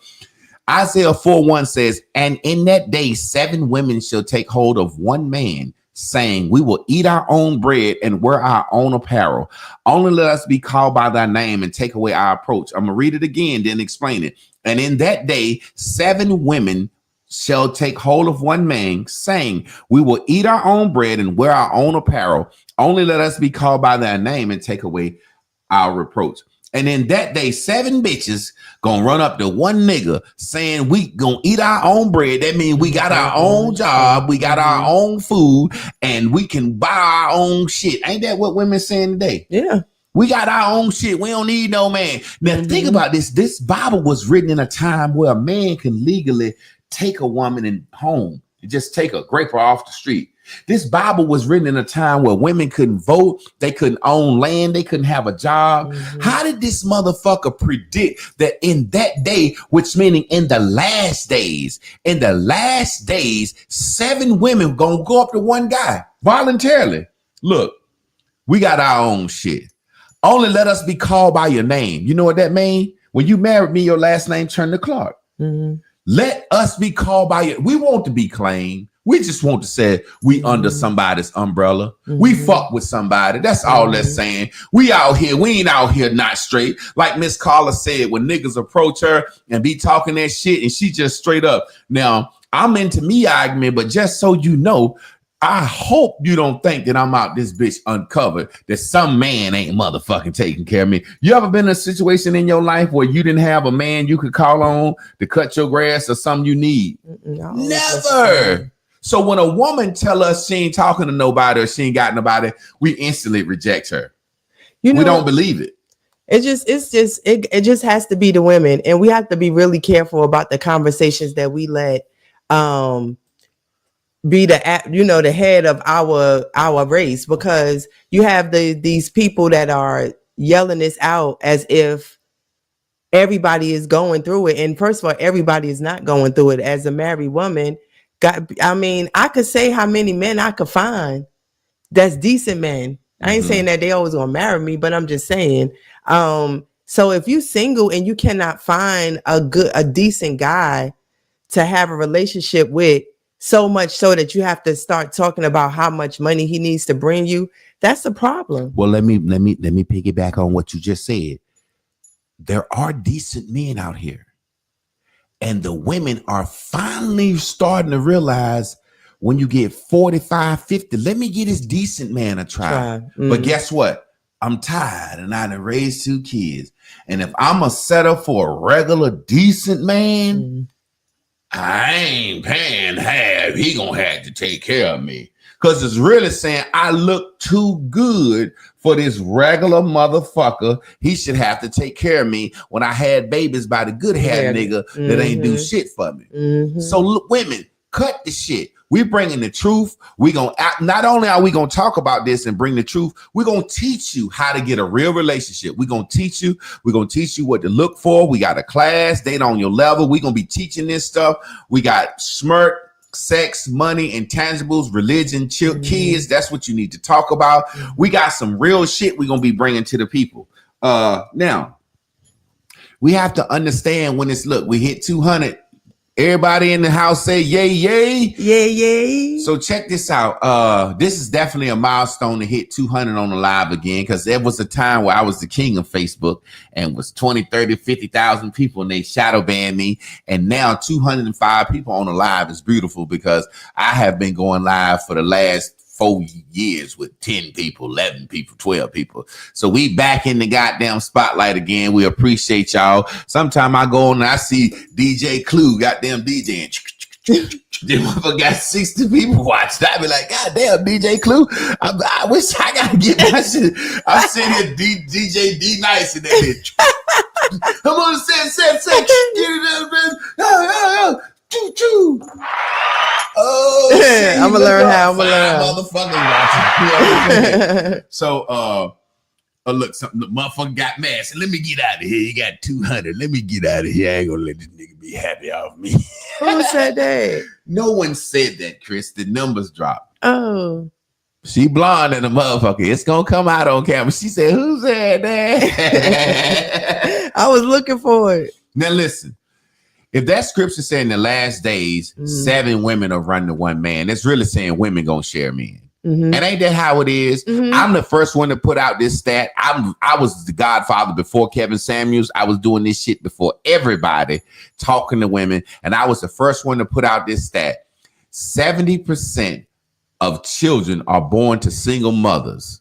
Isaiah 4:1 says, and in that day, 7 women shall take hold of one man, saying, we will eat our own bread and wear our own apparel. Only let us be called by thy name and take away our approach. I'm going to read it again, then explain it. And in that day, 7 women shall take hold of one man, saying, we will eat our own bread and wear our own apparel. Only let us be called by thy name and take away our reproach. And in that day, 7 bitches gonna run up to one nigga saying we gonna eat our own bread. That means we got our own job, we got our own food, and we can buy our own shit. Ain't that what women saying today? Yeah. We got our own shit. We don't need no man. Now think about this. This Bible was written in a time where a man can legally take a woman in home and just take her, grape her off the street. This Bible was written in a time where women couldn't vote, they couldn't own land, they couldn't have a job. How did this motherfucker predict that in that day, which meaning in the last days, 7 women gonna go up to one guy voluntarily? Look, we got our own shit. Only let us be called by your name. You know what that means? When you married me, your last name turned to Clark. Let us be called by your. We want to be claimed. We just want to say we under somebody's umbrella. We fuck with somebody. That's all that's saying. We out here. We ain't out here not straight. Like Miss Carla said, when niggas approach her and be talking that shit and she just straight up. Now, I'm into me argument, but just so you know, I hope you don't think that I'm out this bitch uncovered, that some man ain't motherfucking taking care of me. You ever been in a situation in your life where you didn't have a man you could call on to cut your grass or something you need? No, Never. So when a woman tell us she ain't talking to nobody or she ain't got nobody, we instantly reject her. We don't believe it. It just has to be the women, and we have to be really careful about the conversations that we let be the head of our race, because you have these people that are yelling this out as if everybody is going through it. And first of all, everybody is not going through it. As a married woman, I could say how many men I could find that's decent men. I ain't saying that they always gonna marry me, but I'm just saying. So if you single and you cannot find a decent guy to have a relationship with, so much so that you have to start talking about how much money he needs to bring you, that's a problem. Well, let me piggyback on what you just said. There are decent men out here. And the women are finally starting to realize when you get 45, 50, let me get this decent man a try. But guess what? I'm tired and I done raised 2 kids. And if I'm a setter for a regular decent man, I ain't paying half. He gonna have to take care of me. Because it's really saying I look too good for this regular motherfucker. He should have to take care of me when I had babies by the good hair nigga that ain't do shit for me. So look, women, cut the shit. We bringing the truth. We gonna not only are we gonna talk about this and bring the truth, we're gonna teach you how to get a real relationship. We're gonna teach you what to look for. We got a class, date on your level. We're gonna be teaching this stuff. We got smirk, sex, money, intangibles, religion, kids. That's what you need to talk about. We got some real shit we're gonna be bringing to the people. Now we have to understand when we hit 200. Everybody in the house say yay, yay. Yay, yay. So check this out. This is definitely a milestone to hit 200 on the live again, because there was a time where I was the king of Facebook and was 20, 30, 50,000 people and they shadow banned me. And now 205 people on the live is beautiful, because I have been going live for the last 4 years with 10 people, 11 people, 12 people. So we back in the goddamn spotlight again. We appreciate y'all. Sometime I go on and I see DJ Clue, goddamn DJing. Then motherfucker got 60 people watched. I be like, God damn, DJ Clue. I wish I gotta get my shit. I'm sitting here DJ D Nice in that bitch. I'm on the set. Get it up, man. Choo choo. Oh, shit, I'm gonna learn how. So, look, the motherfucker got mad. So let me get out of here. You got 200. Let me get out of here. I ain't gonna let this nigga be happy off me. Who said that? No one said that, Chris. The numbers dropped. Oh. She blonde and a motherfucker. It's gonna come out on camera. She said, "Who said that?" I was looking for it. Now listen. If that scripture said in the last days, 7 women are running to one man, it's really saying women gonna share men. And ain't that how it is? I'm the first one to put out this stat. I was the godfather before Kevin Samuels. I was doing this shit before everybody, talking to women. And I was the first one to put out this stat. 70% of children are born to single mothers.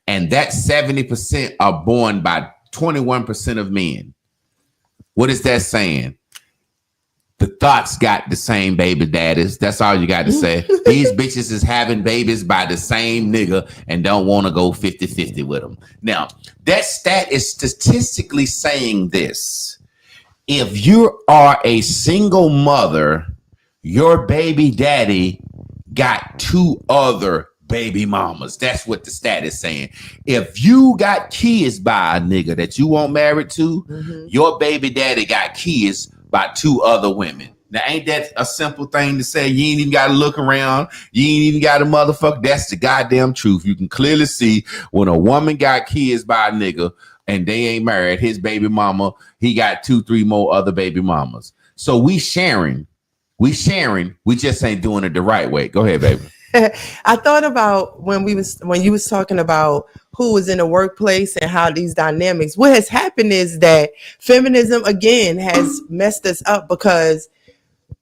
And that 70% are born by 21% of men. What is that saying? The thoughts got the same baby daddies. That's all you got to say. These bitches is having babies by the same nigga and don't want to go 50-50 with them. Now, that stat is statistically saying this. If you are a single mother, your baby daddy got 2 other baby mamas. That's what the stat is saying. If you got kids by a nigga that you won't married to, your baby daddy got kids by 2 other women. Now, ain't that a simple thing to say? You ain't even got to look around. You ain't even got to motherfucker. That's the goddamn truth. You can clearly see when a woman got kids by a nigga and they ain't married, his baby mama, he got 2-3 more other baby mamas. So we sharing. We just ain't doing it the right way. Go ahead, baby. I thought about when you was talking about who was in the workplace and how these dynamics. What has happened is that feminism again has messed us up, because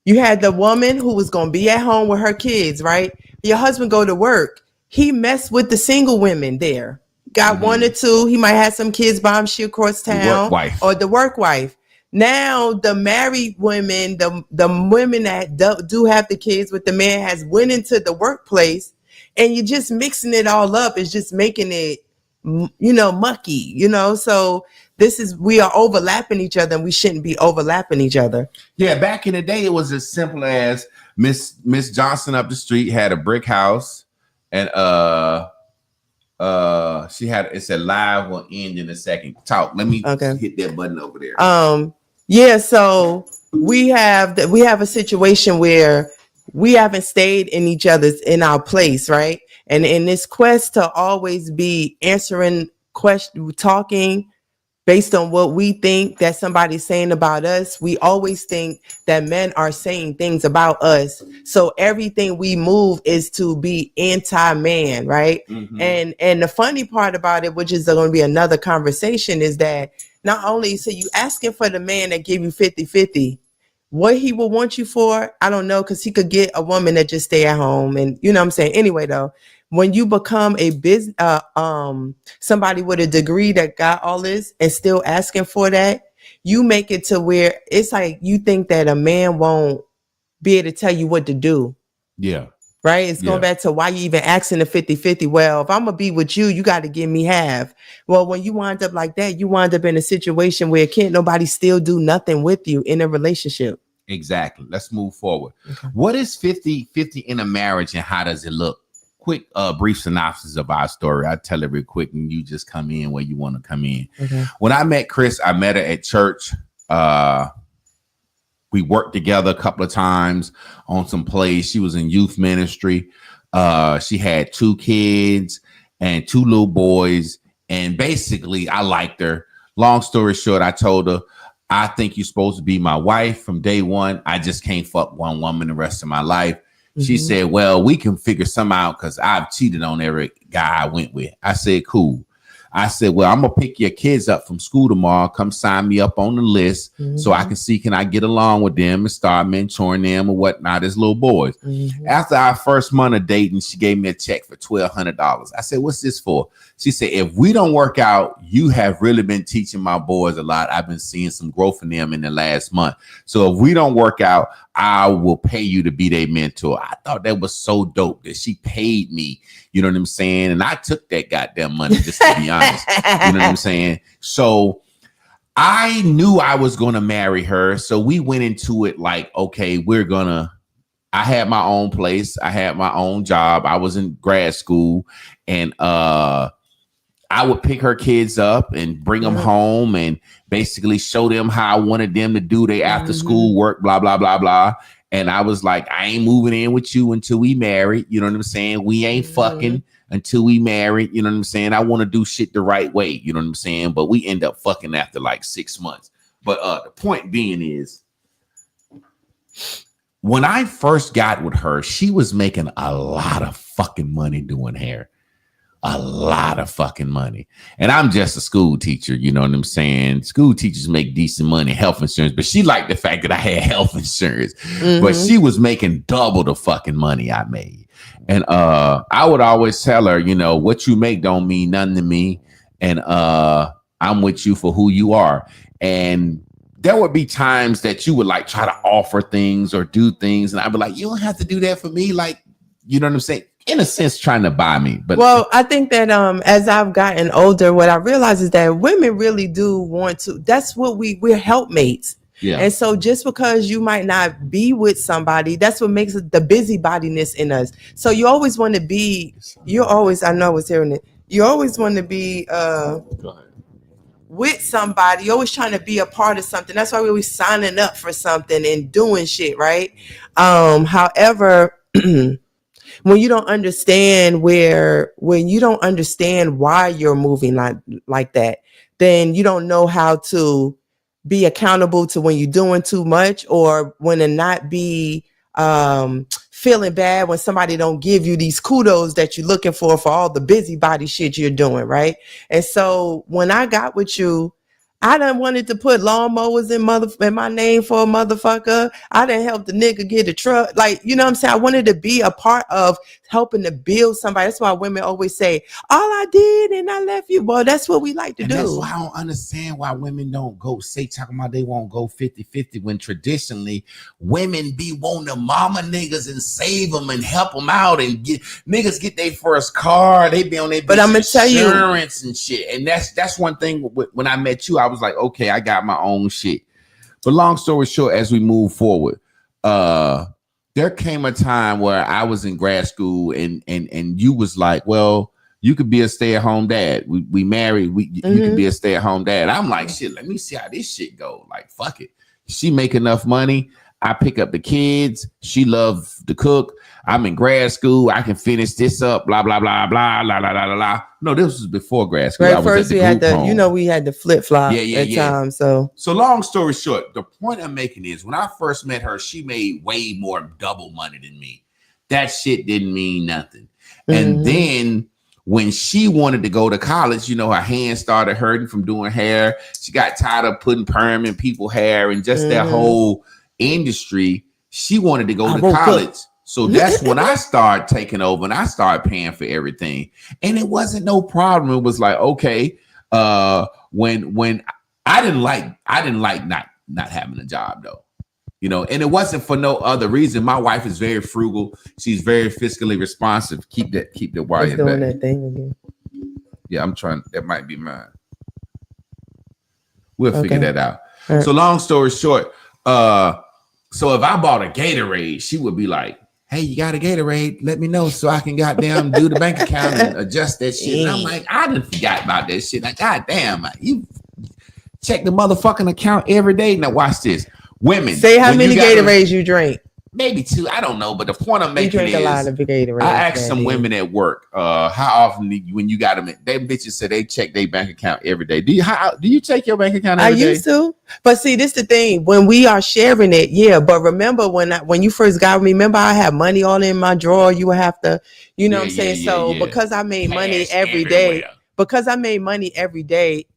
you had the woman who was going to be at home with her kids, right? Your husband go to work. He messed with the single women there. Got 1 or 2. He might have some kids by him. She across town, or the work wife. Now the married women, the women that do have the kids with the man, has went into the workplace, and you're just mixing it all up. It's just making it, mucky, So we are overlapping each other, and we shouldn't be overlapping each other. Yeah, back in the day, it was as simple as Miss Johnson up the street had a brick house, and she had, it said live will end in a second. Talk. Let me hit that button over there. Yeah, so we have a situation where we haven't stayed in our place, right? And in this quest to always be answering questions, talking based on what we think that somebody's saying about us, we always think that men are saying things about us. So everything we move is to be anti-man, right? And the funny part about it, which is going to be another conversation, is that not only, so you asking for the man that give you 50-50, what he will want you for, I don't know, because he could get a woman that just stay at home. And you know what I'm saying? Anyway, though, when you become a business, somebody with a degree that got all this and still asking for that, you make it to where it's like you think that a man won't be able to tell you what to do. Yeah. Right? It's going back to why you even asking the 50-50. Well, if I'm going to be with you, you got to give me half. Well, when you wind up like that, you wind up in a situation where can't nobody still do nothing with you in a relationship. Exactly. Let's move forward. Okay. What is 50-50 in a marriage, and how does it look? Quick, brief synopsis of our story. I'll tell it real quick, and you just come in where you want to come in. Okay. When I met Chris, I met her at church. We worked together a couple of times on some plays. She was in youth ministry. She had 2 kids and 2 little boys. And basically, I liked her. Long story short, I told her, I think you're supposed to be my wife from day one. I just can't fuck one woman the rest of my life. She said, well, we can figure some out because I've cheated on every guy I went with. I said, cool. I said, well, I'm going to pick your kids up from school tomorrow. Come sign me up on the list so I can see, can I get along with them and start mentoring them or whatnot as little boys. After our first month of dating, she gave me a check for $1,200. I said, what's this for? She said, if we don't work out, you have really been teaching my boys a lot. I've been seeing some growth in them in the last month. So if we don't work out, I will pay you to be their mentor. I thought that was so dope that she paid me. You know what I'm saying? And I took that goddamn money, just to be honest. You know what I'm saying? So I knew I was going to marry her. So we went into it like, okay, I had my own place. I had my own job. I was in grad school, and I would pick her kids up and bring them home and basically show them how I wanted them to do their after school work, blah, blah, blah, blah. And I was like, I ain't moving in with you until we married. You know what I'm saying? We ain't fucking until we married. You know what I'm saying? I want to do shit the right way. You know what I'm saying? But we end up fucking after like 6 months. But the point being is, when I first got with her, she was making a lot of fucking money doing hair. A lot of fucking money. And I'm just a school teacher, you know what I'm saying? School teachers make decent money, health insurance, but she liked the fact that I had health insurance. But she was making double the fucking money I made. And I would always tell her, you know, what you make don't mean nothing to me. And I'm with you for who you are. And there would be times that you would like try to offer things or do things, and I'd be like, you don't have to do that for me. Like, you know what I'm saying? In a sense, trying to buy me. But well, I think that as I've gotten older, what I realize is that women really do want to. That's what we're helpmates. yeah, And so just because you might not be with somebody, that's what makes it the busybodiness in us. So you always want to be, I know I was hearing it. You always want to be go ahead. with somebody. You're always trying to be a part of something. That's why we're always signing up for something and doing shit, right? However, when you don't understand when you don't understand why you're moving like that, then you don't know how to be accountable to when you're doing too much, or when to not be feeling bad when somebody don't give you these kudos that you're looking for all the busybody shit you're doing, right? And so when I got with you, I done wanted to put lawnmowers in my name for a motherfucker. I done help the nigga get a truck. Like, you know what I'm saying? I wanted to be a part of helping to build somebody. That's why women always say, all I did and I left you. Well, that's what we like to do. That's why I don't understand why women don't go talking about they won't go 50-50 when traditionally women be wanting to mama niggas and save them and help them out and niggas get their first car. They be on their But I'm gonna tell you, insurance and shit. And that's one thing. When I met you, I was like, okay, I got my own shit. But long story short, as we move forward, there came a time where I was in grad school and you was like, well, you could be a stay-at-home dad. We married, you could be a stay-at-home dad. I'm like, shit, let me see how this shit go. Like, fuck it. She make enough money. I pick up the kids. She loves to cook. I'm in grad school. I can finish this up. Blah, blah, blah, blah, blah, blah, blah, blah. No, this was before grad school. right, first we had we had the flip-flop at times. So long story short, the point I'm making is when I first met her, she made way more double money than me. That shit didn't mean nothing. And then when she wanted to go to college, you know, her hands started hurting from doing hair. She got tired of putting perm in people's hair and just that whole industry. She wanted to go to college. So that's when I started taking over and I started paying for everything. And it wasn't no problem. It was like, okay, when I didn't like not having a job though. You know, and it wasn't for no other reason. My wife is very frugal. She's very fiscally responsive. Keep the wire doing back. that thing again. Yeah, I'm trying. That might be mine. We'll figure that out. Right. So long story short, so if I bought a Gatorade, she would be like, hey, you got a Gatorade? Let me know so I can goddamn do the bank account and adjust that shit. And I'm like, I didn't forget about that shit. Like, goddamn, you check the motherfucking account every day. Now watch this. Women, say how many Gatorades you drink. Maybe 2. I don't know, but the point I'm making is, a lot of Gatorades. I asked some women at work, how often when you got them, they bitches said they check their bank account every day. Do you check your bank account every day? I used to, but see, this the thing. When we are sharing it, yeah. But remember when you first got me, remember I had money all in my drawer. You would have to, you know what I'm saying? So because I made money every day,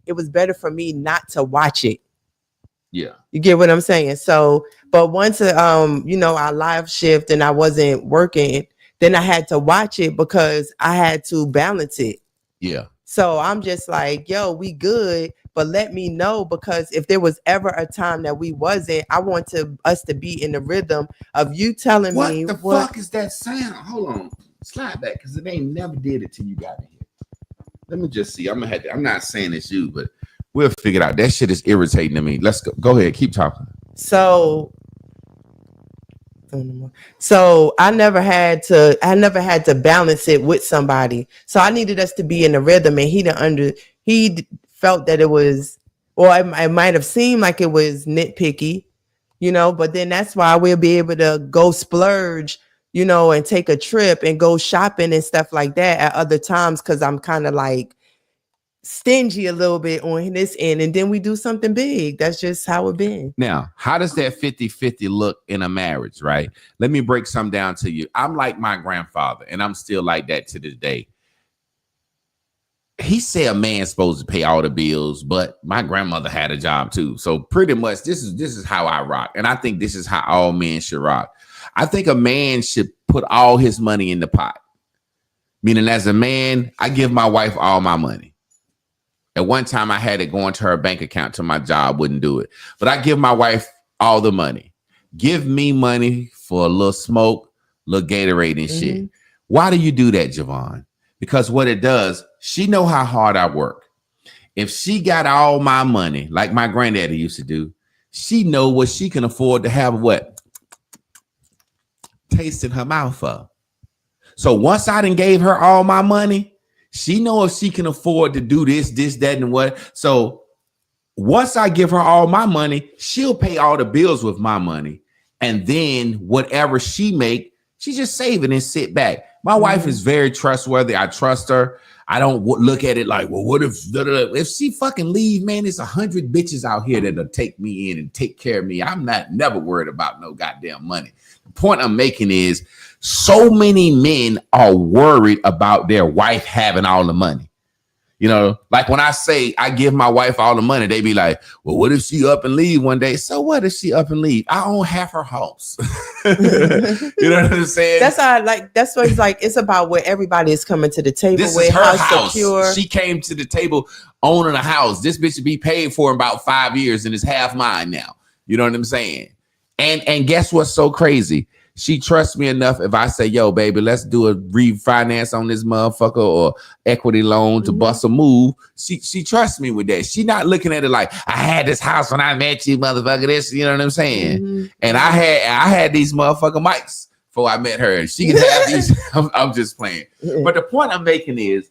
it was better for me not to watch it. Yeah. You get what I'm saying? So, but once, our live shift and I wasn't working, then I had to watch it because I had to balance it. Yeah. So I'm just like, yo, we good, but let me know, because if there was ever a time that we wasn't, I want us to be in the rhythm of you telling me. What the fuck is that sound? Hold on. Slide back, because it ain't never did it till you got in here. Let me just see. I'm not saying it's you, but we'll figure it out. That shit is irritating to me. Let's go. Go ahead. Keep talking. So I never had to balance it with somebody. So I needed us to be in the rhythm, and he felt that it was, or it might have seemed like it was nitpicky, but then that's why we'll be able to go splurge, and take a trip and go shopping and stuff like that at other times. 'Cause I'm kind of like stingy a little bit on this end, and then we do something big. That's just how it been. Now, how does that 50-50 look in a marriage, right? Let me break some down to you. I'm like my grandfather, and I'm still like that to this day. He said a man's supposed to pay all the bills, but my grandmother had a job too. So pretty much this is how I rock. And I think this is how all men should rock. I think a man should put all his money in the pot. Meaning as a man, I give my wife all my money. At one time, I had it going to her bank account till my job wouldn't do it. But I give my wife all the money. Give me money for a little smoke, little Gatorade and shit. Why do you do that, Javon? Because what it does, she know how hard I work. If she got all my money, like my granddaddy used to do, she know what she can afford to have what? Taste in her mouth of. So once I done gave her all my money, she know if she can afford to do this, that, and what. So once I give her all my money, she'll pay all the bills with my money. And then whatever she make, she just save it and sit back. My wife is very trustworthy. I trust her. I don't look at it like, well, what if she fucking leave, man, there's 100 bitches out here that'll take me in and take care of me. I'm never worried about no goddamn money. The point I'm making is so many men are worried about their wife having all the money. You know, like when I say I give my wife all the money, they be like, well, what if she up and leave one day? So what if she up and leave? I own half her house. You know what I'm saying? That's what it's like. It's about where everybody is coming to the table. This with is her how house. Secure. She came to the table owning a house. This bitch should be paid for in about 5 years and it's half mine now. You know what I'm saying? And guess what's so crazy? She trusts me enough if I say, yo, baby, let's do a refinance on this motherfucker or equity loan to bust a move. She trusts me with that. She not looking at it like, I had this house when I met you, motherfucker. This, you know what I'm saying? And I had these motherfucking mics before I met her. And she can have these. I'm just playing. But the point I'm making is,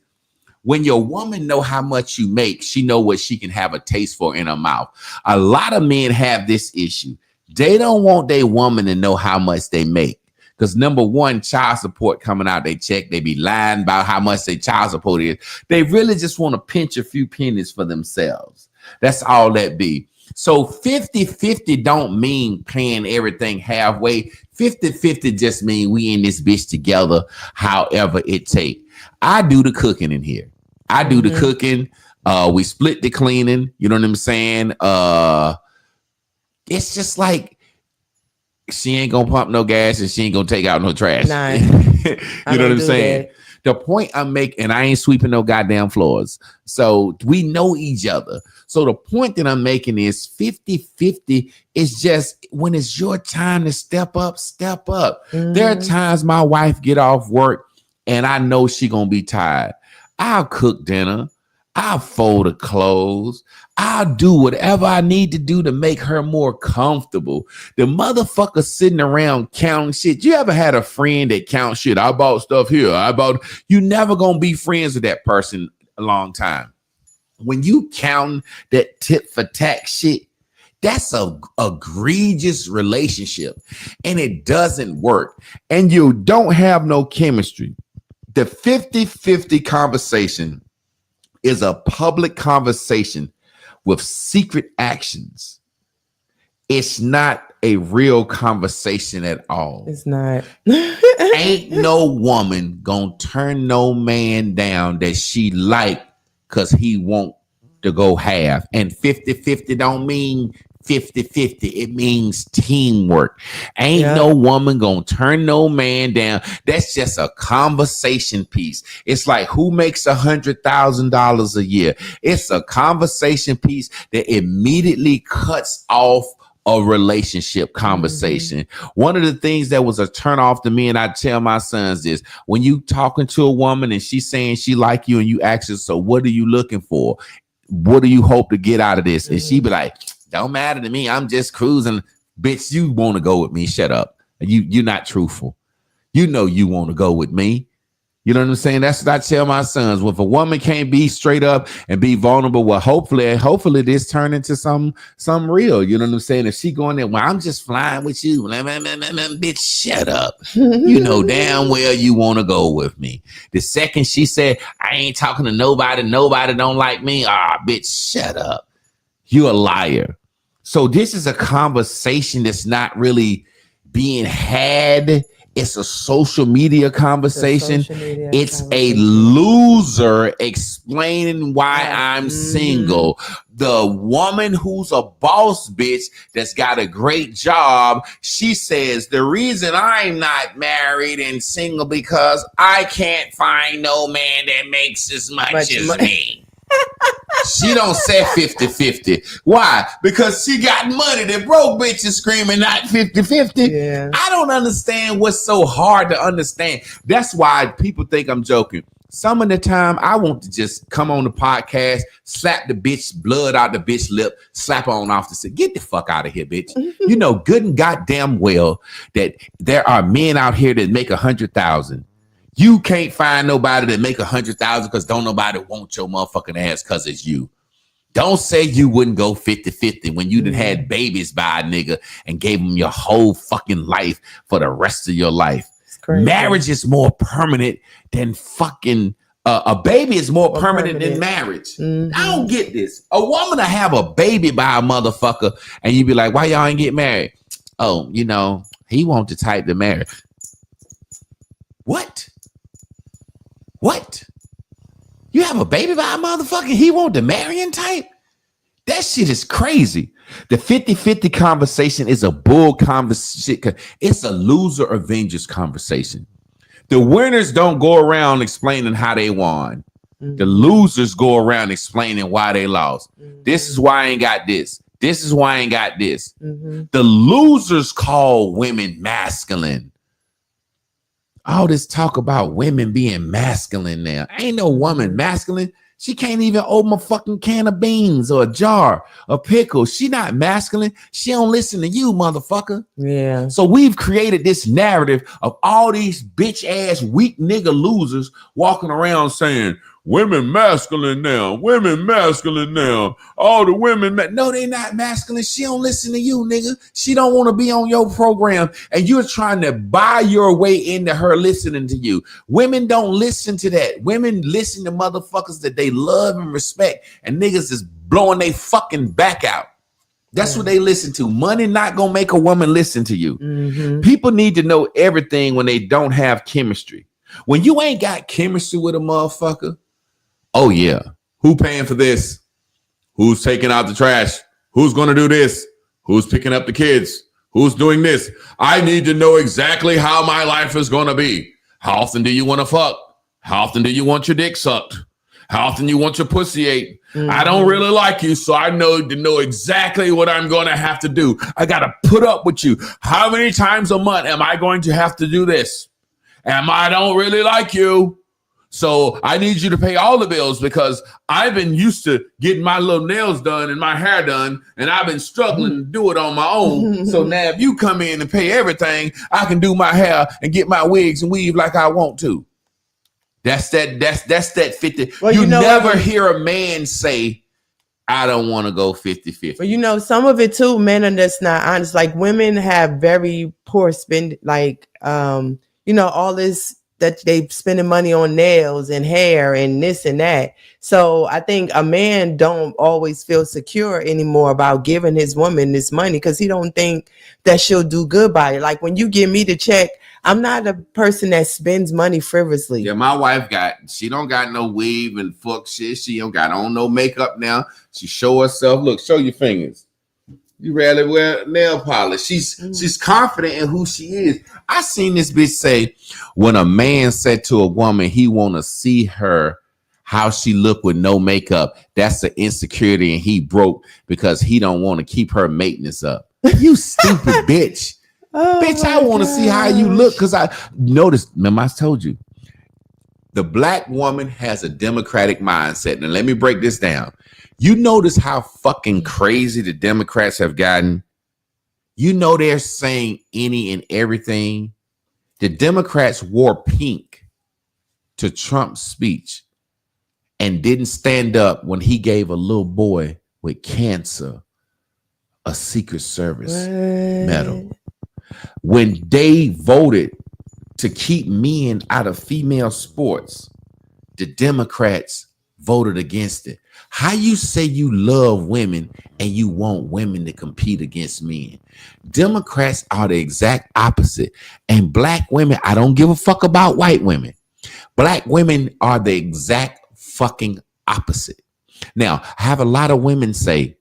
when your woman know how much you make, she know what she can have a taste for in her mouth. A lot of men have this issue. They don't want their woman to know how much they make. Because number one, child support coming out they check. They be lying about how much their child support is. They really just want to pinch a few pennies for themselves. That's all that be. So 50-50 don't mean paying everything halfway. 50-50 just mean we in this bitch together however it take. I do the cooking in here. I do the cooking. We split the cleaning. You know what I'm saying? It's just like she ain't gonna pump no gas and she ain't gonna take out no trash. Nah, you know what I'm saying? The point I'm making, and I ain't sweeping no goddamn floors. So we know each other. So the point that I'm making is 50-50 is just when it's your time to step up, step up. There are times my wife get off work and I know she gonna be tired. I'll cook dinner. I'll fold the clothes. I'll do whatever I need to do to make her more comfortable. The motherfucker sitting around counting shit. You ever had a friend that counts shit? I bought stuff here. You never gonna be friends with that person a long time. When you count that tit for tat shit, that's a egregious relationship and it doesn't work. And you don't have no chemistry. The 50-50 conversation is a public conversation with secret actions. It's not a real conversation at all. It's not. Ain't no woman gonna turn no man down that she like because he want to go half. And 50-50 don't mean 50-50. It means teamwork. Ain't no woman gonna turn no man down. That's just a conversation piece. It's like who makes $100,000 a year? It's a conversation piece that immediately cuts off a relationship conversation. One of the things that was a turn off to me, and I tell my sons this, when you talking to a woman and she's saying she like you and you ask her, so what are you looking for? What do you hope to get out of this? And she be like, don't matter to me. I'm just cruising. Bitch, you want to go with me. Shut up. You're not truthful. You know you want to go with me. You know what I'm saying? That's what I tell my sons. If a woman can't be straight up and be vulnerable, well, hopefully this turn into some real. You know what I'm saying? If she going there, well, I'm just flying with you. Bitch, shut up. You know damn well you want to go with me. The second she said, I ain't talking to nobody don't like me. Bitch, shut up. You a liar. So this is a conversation that's not really being had. It's a social media conversation. It's a loser explaining why I'm single. The woman who's a boss bitch that's got a great job, she says, the reason I'm not married and single because I can't find no man that makes as much as me. She don't say 50-50. Why? Because she got money. The broke bitch is screaming not 50-50. Yeah. I don't understand what's so hard to understand. That's why people think I'm joking. Some of the time, I want to just come on the podcast, slap the bitch blood out the bitch lip, slap her on off the set. Get the fuck out of here, bitch. You know good and goddamn well that there are men out here that make 100,000. You can't find nobody that make 100,000 because don't nobody want your motherfucking ass because it's you. Don't say you wouldn't go 50-50 when you done had babies by a nigga and gave them your whole fucking life for the rest of your life. Marriage is more permanent than fucking a baby is more permanent than marriage. I don't get this. A woman to have a baby by a motherfucker and you be like, why y'all ain't get married? Oh, you know, he want the type to marry. What? You have a baby by a motherfucker? He want the marrying type? That shit is crazy. The 50-50 conversation is a bull conversation. It's a loser Avengers conversation. The winners don't go around explaining how they won. The losers go around explaining why they lost. This is why I ain't got this. This is why I ain't got this. The losers call women masculine. All this talk about women being masculine now. Ain't no woman masculine. She can't even open a fucking can of beans or a jar of pickles. She not masculine. She don't listen to you, motherfucker. Yeah. So we've created this narrative of all these bitch ass weak nigga losers walking around saying, women masculine now. Women masculine now. All the women. No, they not masculine. She don't listen to you, nigga. She don't want to be on your program. And you're trying to buy your way into her listening to you. Women don't listen to that. Women listen to motherfuckers that they love and respect. And niggas is blowing their fucking back out. That's what they listen to. Money not going to make a woman listen to you. People need to know everything when they don't have chemistry. When you ain't got chemistry with a motherfucker, oh, yeah. Who paying for this? Who's taking out the trash? Who's going to do this? Who's picking up the kids? Who's doing this? I need to know exactly how my life is going to be. How often do you want to fuck? How often do you want your dick sucked? How often you want your pussy ate? I don't really like you, so I know to know exactly what I'm going to have to do. I got to put up with you. How many times a month am I going to have to do this? I don't really like you. So I need you to pay all the bills because I've been used to getting my little nails done and my hair done, and I've been struggling to do it on my own. So now if you come in and pay everything, I can do my hair and get my wigs and weave like I want to. That's that 50. Well, you never hear a man say, I don't want to go 50-50. But you know, some of it too, men are just not honest. Like women have very poor spend, like all this that they spending money on nails and hair and this and that. So I think a man don't always feel secure anymore about giving his woman this money because he don't think that she'll do good by it. Like when you give me the check, I'm not a person that spends money frivolously. Yeah, my wife she don't got no weave and fuck shit. She don't got on no makeup now. She show herself. Look, show your fingers. You rarely wear nail polish. She's confident in who she is. I seen this bitch say when a man said to a woman he want to see her how she look with no makeup, that's an insecurity and he broke because he don't want to keep her maintenance up. You stupid bitch. Bitch, I want to see how you look because I noticed. Remember, I told you the black woman has a democratic mindset. Now, let me break this down. You notice how fucking crazy the Democrats have gotten? You know they're saying any and everything. The Democrats wore pink to Trump's speech and didn't stand up when he gave a little boy with cancer a Secret Service medal. When they voted to keep men out of female sports, the Democrats voted against it. How you say you love women and you want women to compete against men? Democrats are the exact opposite. And black women, I don't give a fuck about white women. Black women are the exact fucking opposite. Now, I have a lot of women say,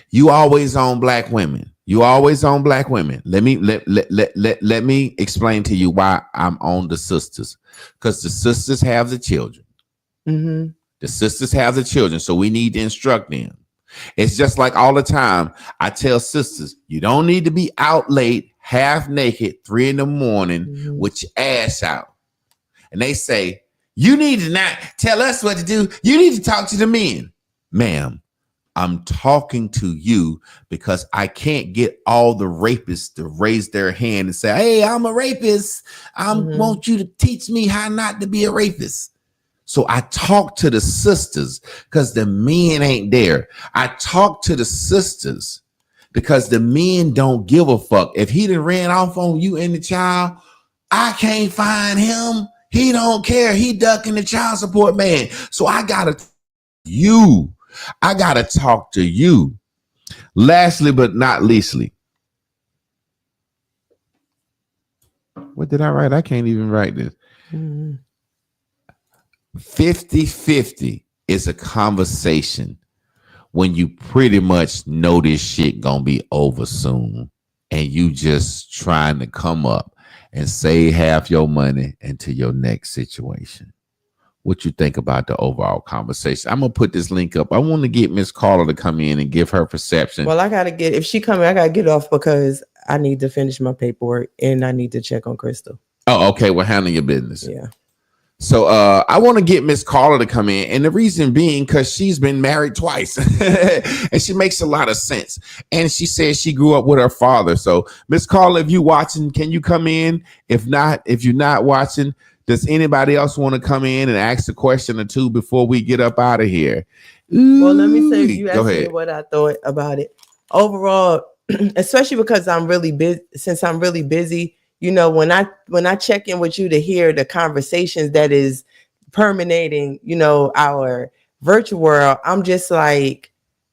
you always on black women. You always on black women. Let me explain to you why I'm on the sisters. Because the sisters have the children. Mm-hmm. The sisters have the children, so we need to instruct them. It's just like all the time I tell sisters, you don't need to be out late, half naked, 3 a.m. with your ass out. And they say, you need to not tell us what to do. You need to talk to the men. Ma'am, I'm talking to you because I can't get all the rapists to raise their hand and say, hey, I'm a rapist. I want you to teach me how not to be a rapist. So I talk to the sisters because the men ain't there. I talk to the sisters because the men don't give a fuck. If he done ran off on you and the child, I can't find him. He don't care. He ducking the child support man. So I gotta talk to you. Lastly, but not leastly. What did I write? I can't even write this. 50-50 is a conversation when you pretty much know this shit gonna be over soon and you just trying to come up and save half your money into your next situation. What you think about the overall conversation? I'm gonna put this link up. I want to get Miss Carla to come in and give her perception. Well, if she come in, I gotta get off because I need to finish my paperwork and I need to check on Crystal. Oh, okay. Well, handle your business. Yeah. So I want to get Miss Carla to come in, and the reason being because she's been married twice and she makes a lot of sense. And she says she grew up with her father. So Miss Carla, if you watching, can you come in? If you're not watching, does anybody else want to come in and ask a question or two before we get up out of here? Well, let me say, you asked me what I thought about it. Overall, especially because I'm really busy, you know, when I check in with you to hear the conversations that is permeating, you know, our virtual world, I'm just like,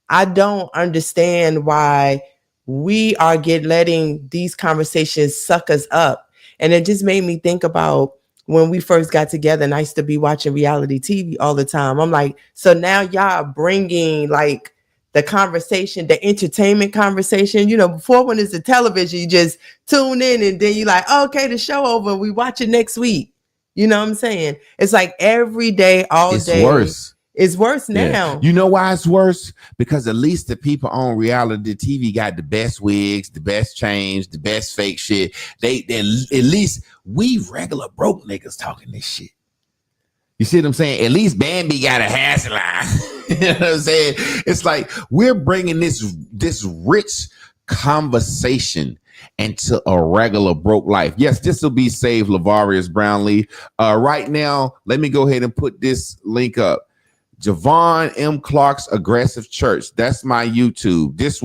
I don't understand why we are letting these conversations suck us up. And it just made me think about when we first got together and I used to be watching reality TV all the time. I'm like, so now y'all bringing like the conversation, the entertainment conversation, you know, before when it's a television, you just tune in and then you like, oh, okay, the show over. We watch it next week. You know what I'm saying? It's like every day, all day. It's worse. It's worse now. Yeah. You know why it's worse? Because at least the people on reality TV got the best wigs, the best chains, the best fake shit. They at least we regular broke niggas talking this shit. You see what I'm saying? At least Bambi got a hair salon. You know what I'm saying? It's like we're bringing this rich conversation into a regular broke life. Yes, this will be Save Lavarius Brownlee. Right now, let me go ahead and put this link up. Javon M. Clark's Aggressive Church. That's my YouTube. This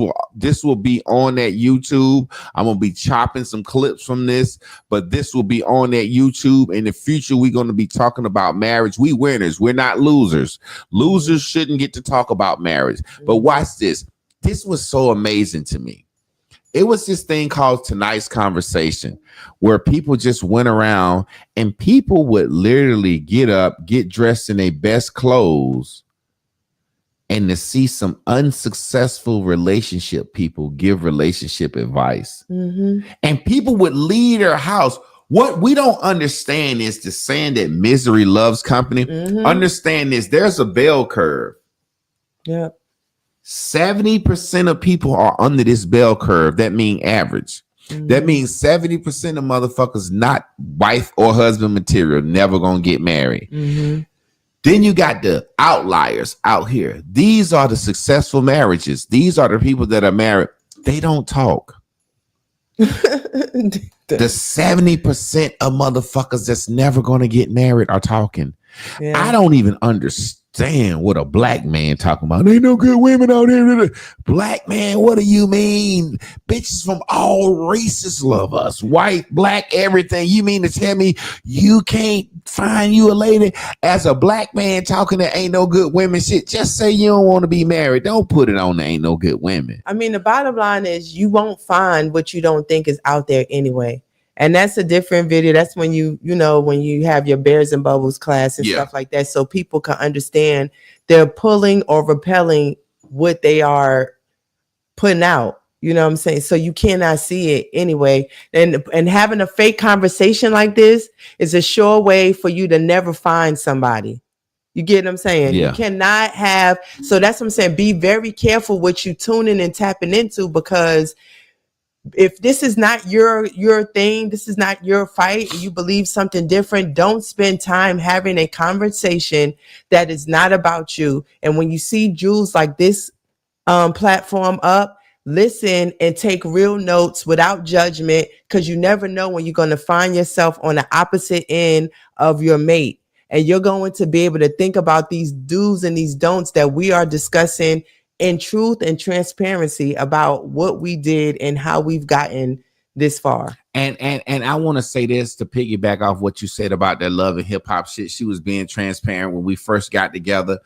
will be on that YouTube. I'm gonna be chopping some clips from this, but this will be on that YouTube. In the future, we're gonna be talking about marriage. We winners. We're not losers. Losers shouldn't get to talk about marriage. But watch this. This was so amazing to me. It was this thing called Tonight's Conversation, where people just went around and people would literally get up, get dressed in their best clothes, and to see some unsuccessful relationship people give relationship advice. And people would leave their house. What we don't understand is the saying that misery loves company. Understand this. There's a bell curve. Yep. 70% of people are under this bell curve. That means average. That means 70% of motherfuckers not wife or husband material, never gonna get married. Then you got the outliers out here. These are the successful marriages. These are the people that are married. They don't talk. The 70% of motherfuckers that's never gonna get married are talking. Yeah. I don't even understand what a black man talking about. Ain't no good women out here. Black man, what do you mean? Bitches from all races love us. White, black, everything. You mean to tell me you can't find you a lady as a black man talking that ain't no good women shit? Just say you don't want to be married. Don't put it on the ain't no good women. I mean, the bottom line is you won't find what you don't think is out there anyway. And that's a different video. That's when you have your Bears and Bubbles class and stuff like that. So people can understand they're pulling or repelling what they are putting out. You know what I'm saying? So you cannot see it anyway. And having a fake conversation like this is a sure way for you to never find somebody. You get what I'm saying? Yeah. You cannot have, so that's what I'm saying. Be very careful what you tuning and tapping into, because if this is not your thing, this is not your fight, and you believe something different, don't spend time having a conversation that is not about you. And when you see jewels like this platform up, listen and take real notes without judgment, because you never know when you're going to find yourself on the opposite end of your mate. And you're going to be able to think about these do's and these don'ts that we are discussing in truth and transparency about what we did and how we've gotten this far. And I want to say this to piggyback off what you said about that Love and Hip Hop shit. She was being transparent when we first got together.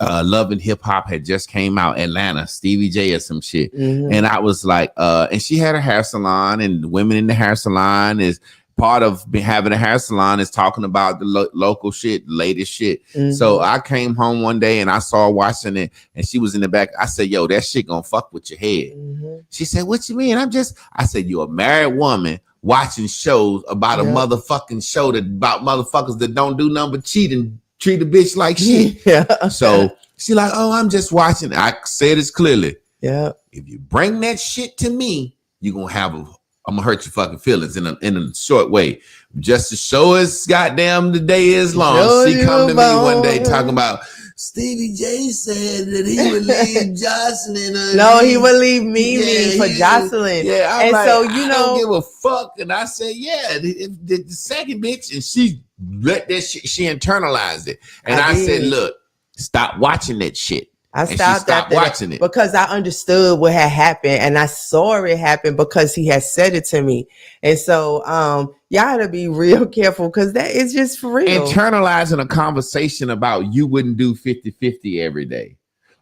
Love and Hip Hop had just came out, Atlanta, Stevie J or some shit. Mhm. And I was like, and she had a hair salon, and women in the hair salon is part of having a hair salon is talking about the local shit, latest shit. Mhm. So I came home one day and I saw her watching it, and she was in the back. I said, yo, that shit gonna fuck with your head. Mhm. She said, what you mean? I said, you're a married woman watching shows about a motherfucking show that about motherfuckers that don't do nothing but cheat and treat a bitch like shit. Yeah. So she like, oh, I'm just watching. I said this clearly. Yeah. If you bring that shit to me, you're gonna have I'm gonna hurt your fucking feelings in a short way. Just to show us goddamn the day is long. Show She come to me you one day long. talking about Stevie J said that he would leave Jocelyn. No, he would leave Mimi for Jocelyn. Yeah, I'm and like, so you I know, don't give a fuck. And I said, yeah, the second bitch, and she let that shit, she internalized it. And I said, look, stop watching that shit. I And she stopped watching it because I understood what had happened, and I saw it happen because he had said it to me. And so y'all gotta be real careful, because that is just for real. Internalizing a conversation about you wouldn't do 50-50 every day,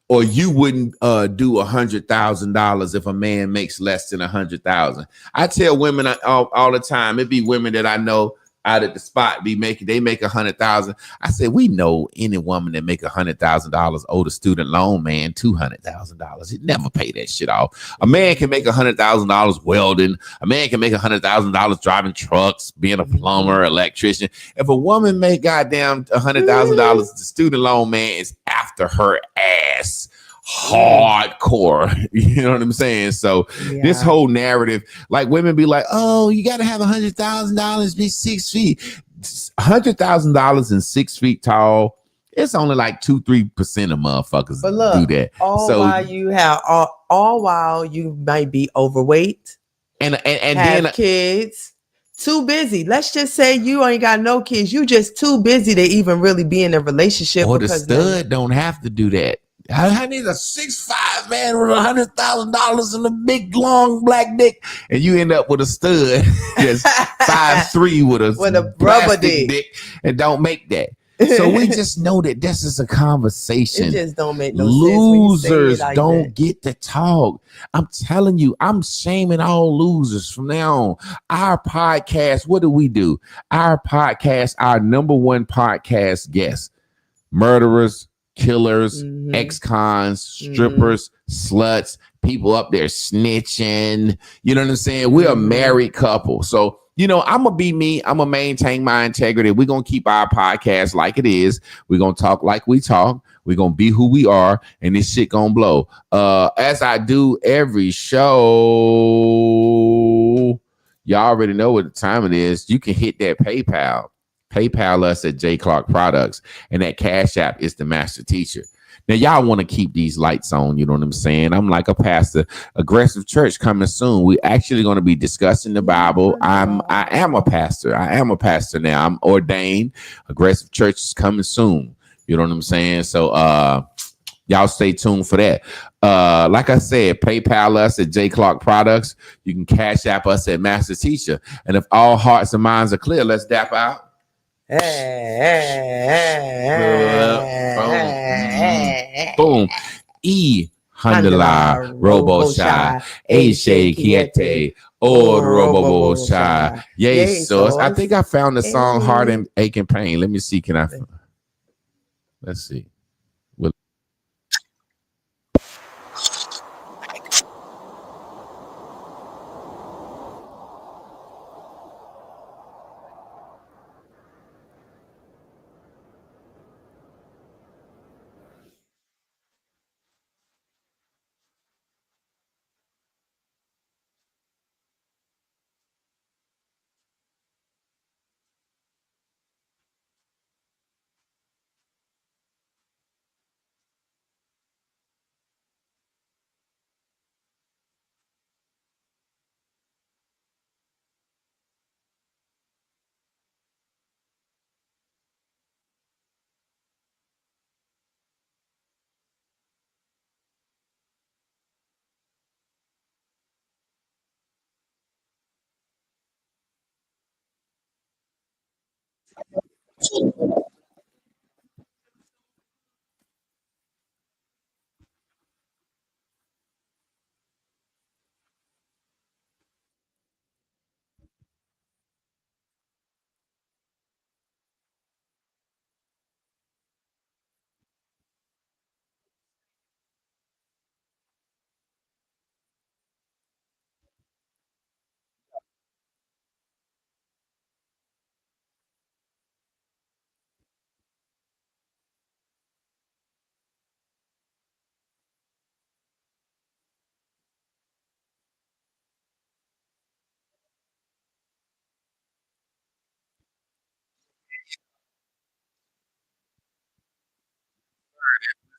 or you wouldn't do $100,000 if a man makes less than 100,000. I tell women all the time, it be women that I know out at the spot they make 100,000. I said, we know any woman that make $100,000 owe the student loan man $200,000. He'd never pay that shit off. A man can make $100,000 welding. A man can make $100,000 driving trucks, being a plumber, electrician. If a woman make goddamn $100,000, the student loan man is after her ass. Hardcore, you know what I'm saying? So this whole narrative, like women be like, oh, you got to have $100,000, be 6 feet. $100,000 and 6 feet tall. It's only like 2-3% of motherfuckers do that. All while you might be overweight and have then kids. Too busy. Let's just say you ain't got no kids. You just too busy to even really be in a relationship. Or the stud don't have to do that. I need a 6'5" man with $100,000 and a big long black dick, and you end up with a stud that's 5'3" with a rubber dick and don't make that. So we just know that this is a conversation. It just don't make no Losers sense like don't get to talk. I'm telling you, I'm shaming all losers from now on. Our podcast, what do? Our podcast, our number one podcast guest, murderers, killers, ex-cons, strippers, sluts, people up there snitching. You know what I'm saying? We're a married couple. So, you know, I'm going to be me. I'm going to maintain my integrity. We're going to keep our podcast like it is. We're going to talk like we talk. We're going to be who we are, and this shit going to blow. As I do every show, y'all already know what the time it is. You can hit that PayPal us at J Clark Products, and that Cash App is the Master Teacher. Now, y'all want to keep these lights on, you know what I'm saying? I'm like a pastor. Aggressive Church coming soon. We're actually going to be discussing the Bible. I am a pastor. I am a pastor now. I'm ordained. Aggressive Church is coming soon. You know what I'm saying? So y'all stay tuned for that. Like I said, PayPal us at J Clark Products. You can Cash App us at Master Teacher. And if all hearts and minds are clear, let's dap out. Boom. E Handala Robosha Eshe Kiete or Robosha. Yay, so I think I found the song Heart and Ache and Pain. Let me see. Let's see.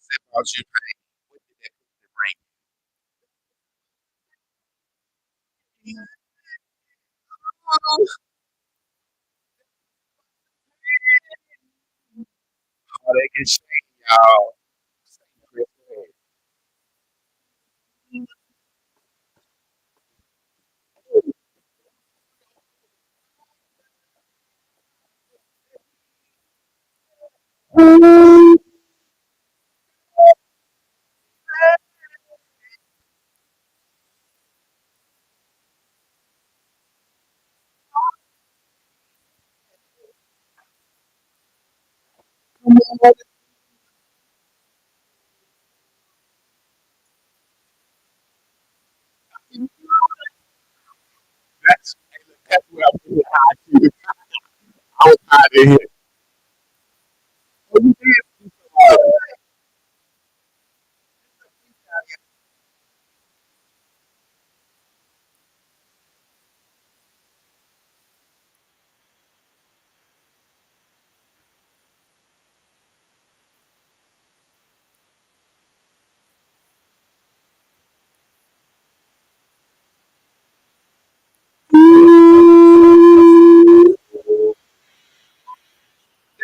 pussy about you pain? What did that pussy bring? Oh, they can shame y'all. That's what I'm doing. I was out of here. Oh, you did?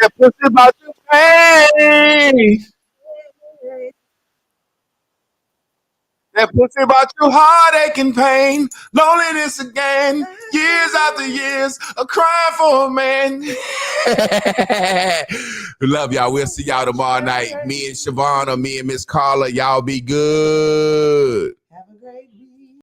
That pussy about you pain. That pussy about you heartache and pain. Loneliness again. Years after years of crying for a man. Love y'all. We'll see y'all tomorrow night. Me and Siobhan or me and Miss Carla. Y'all be good.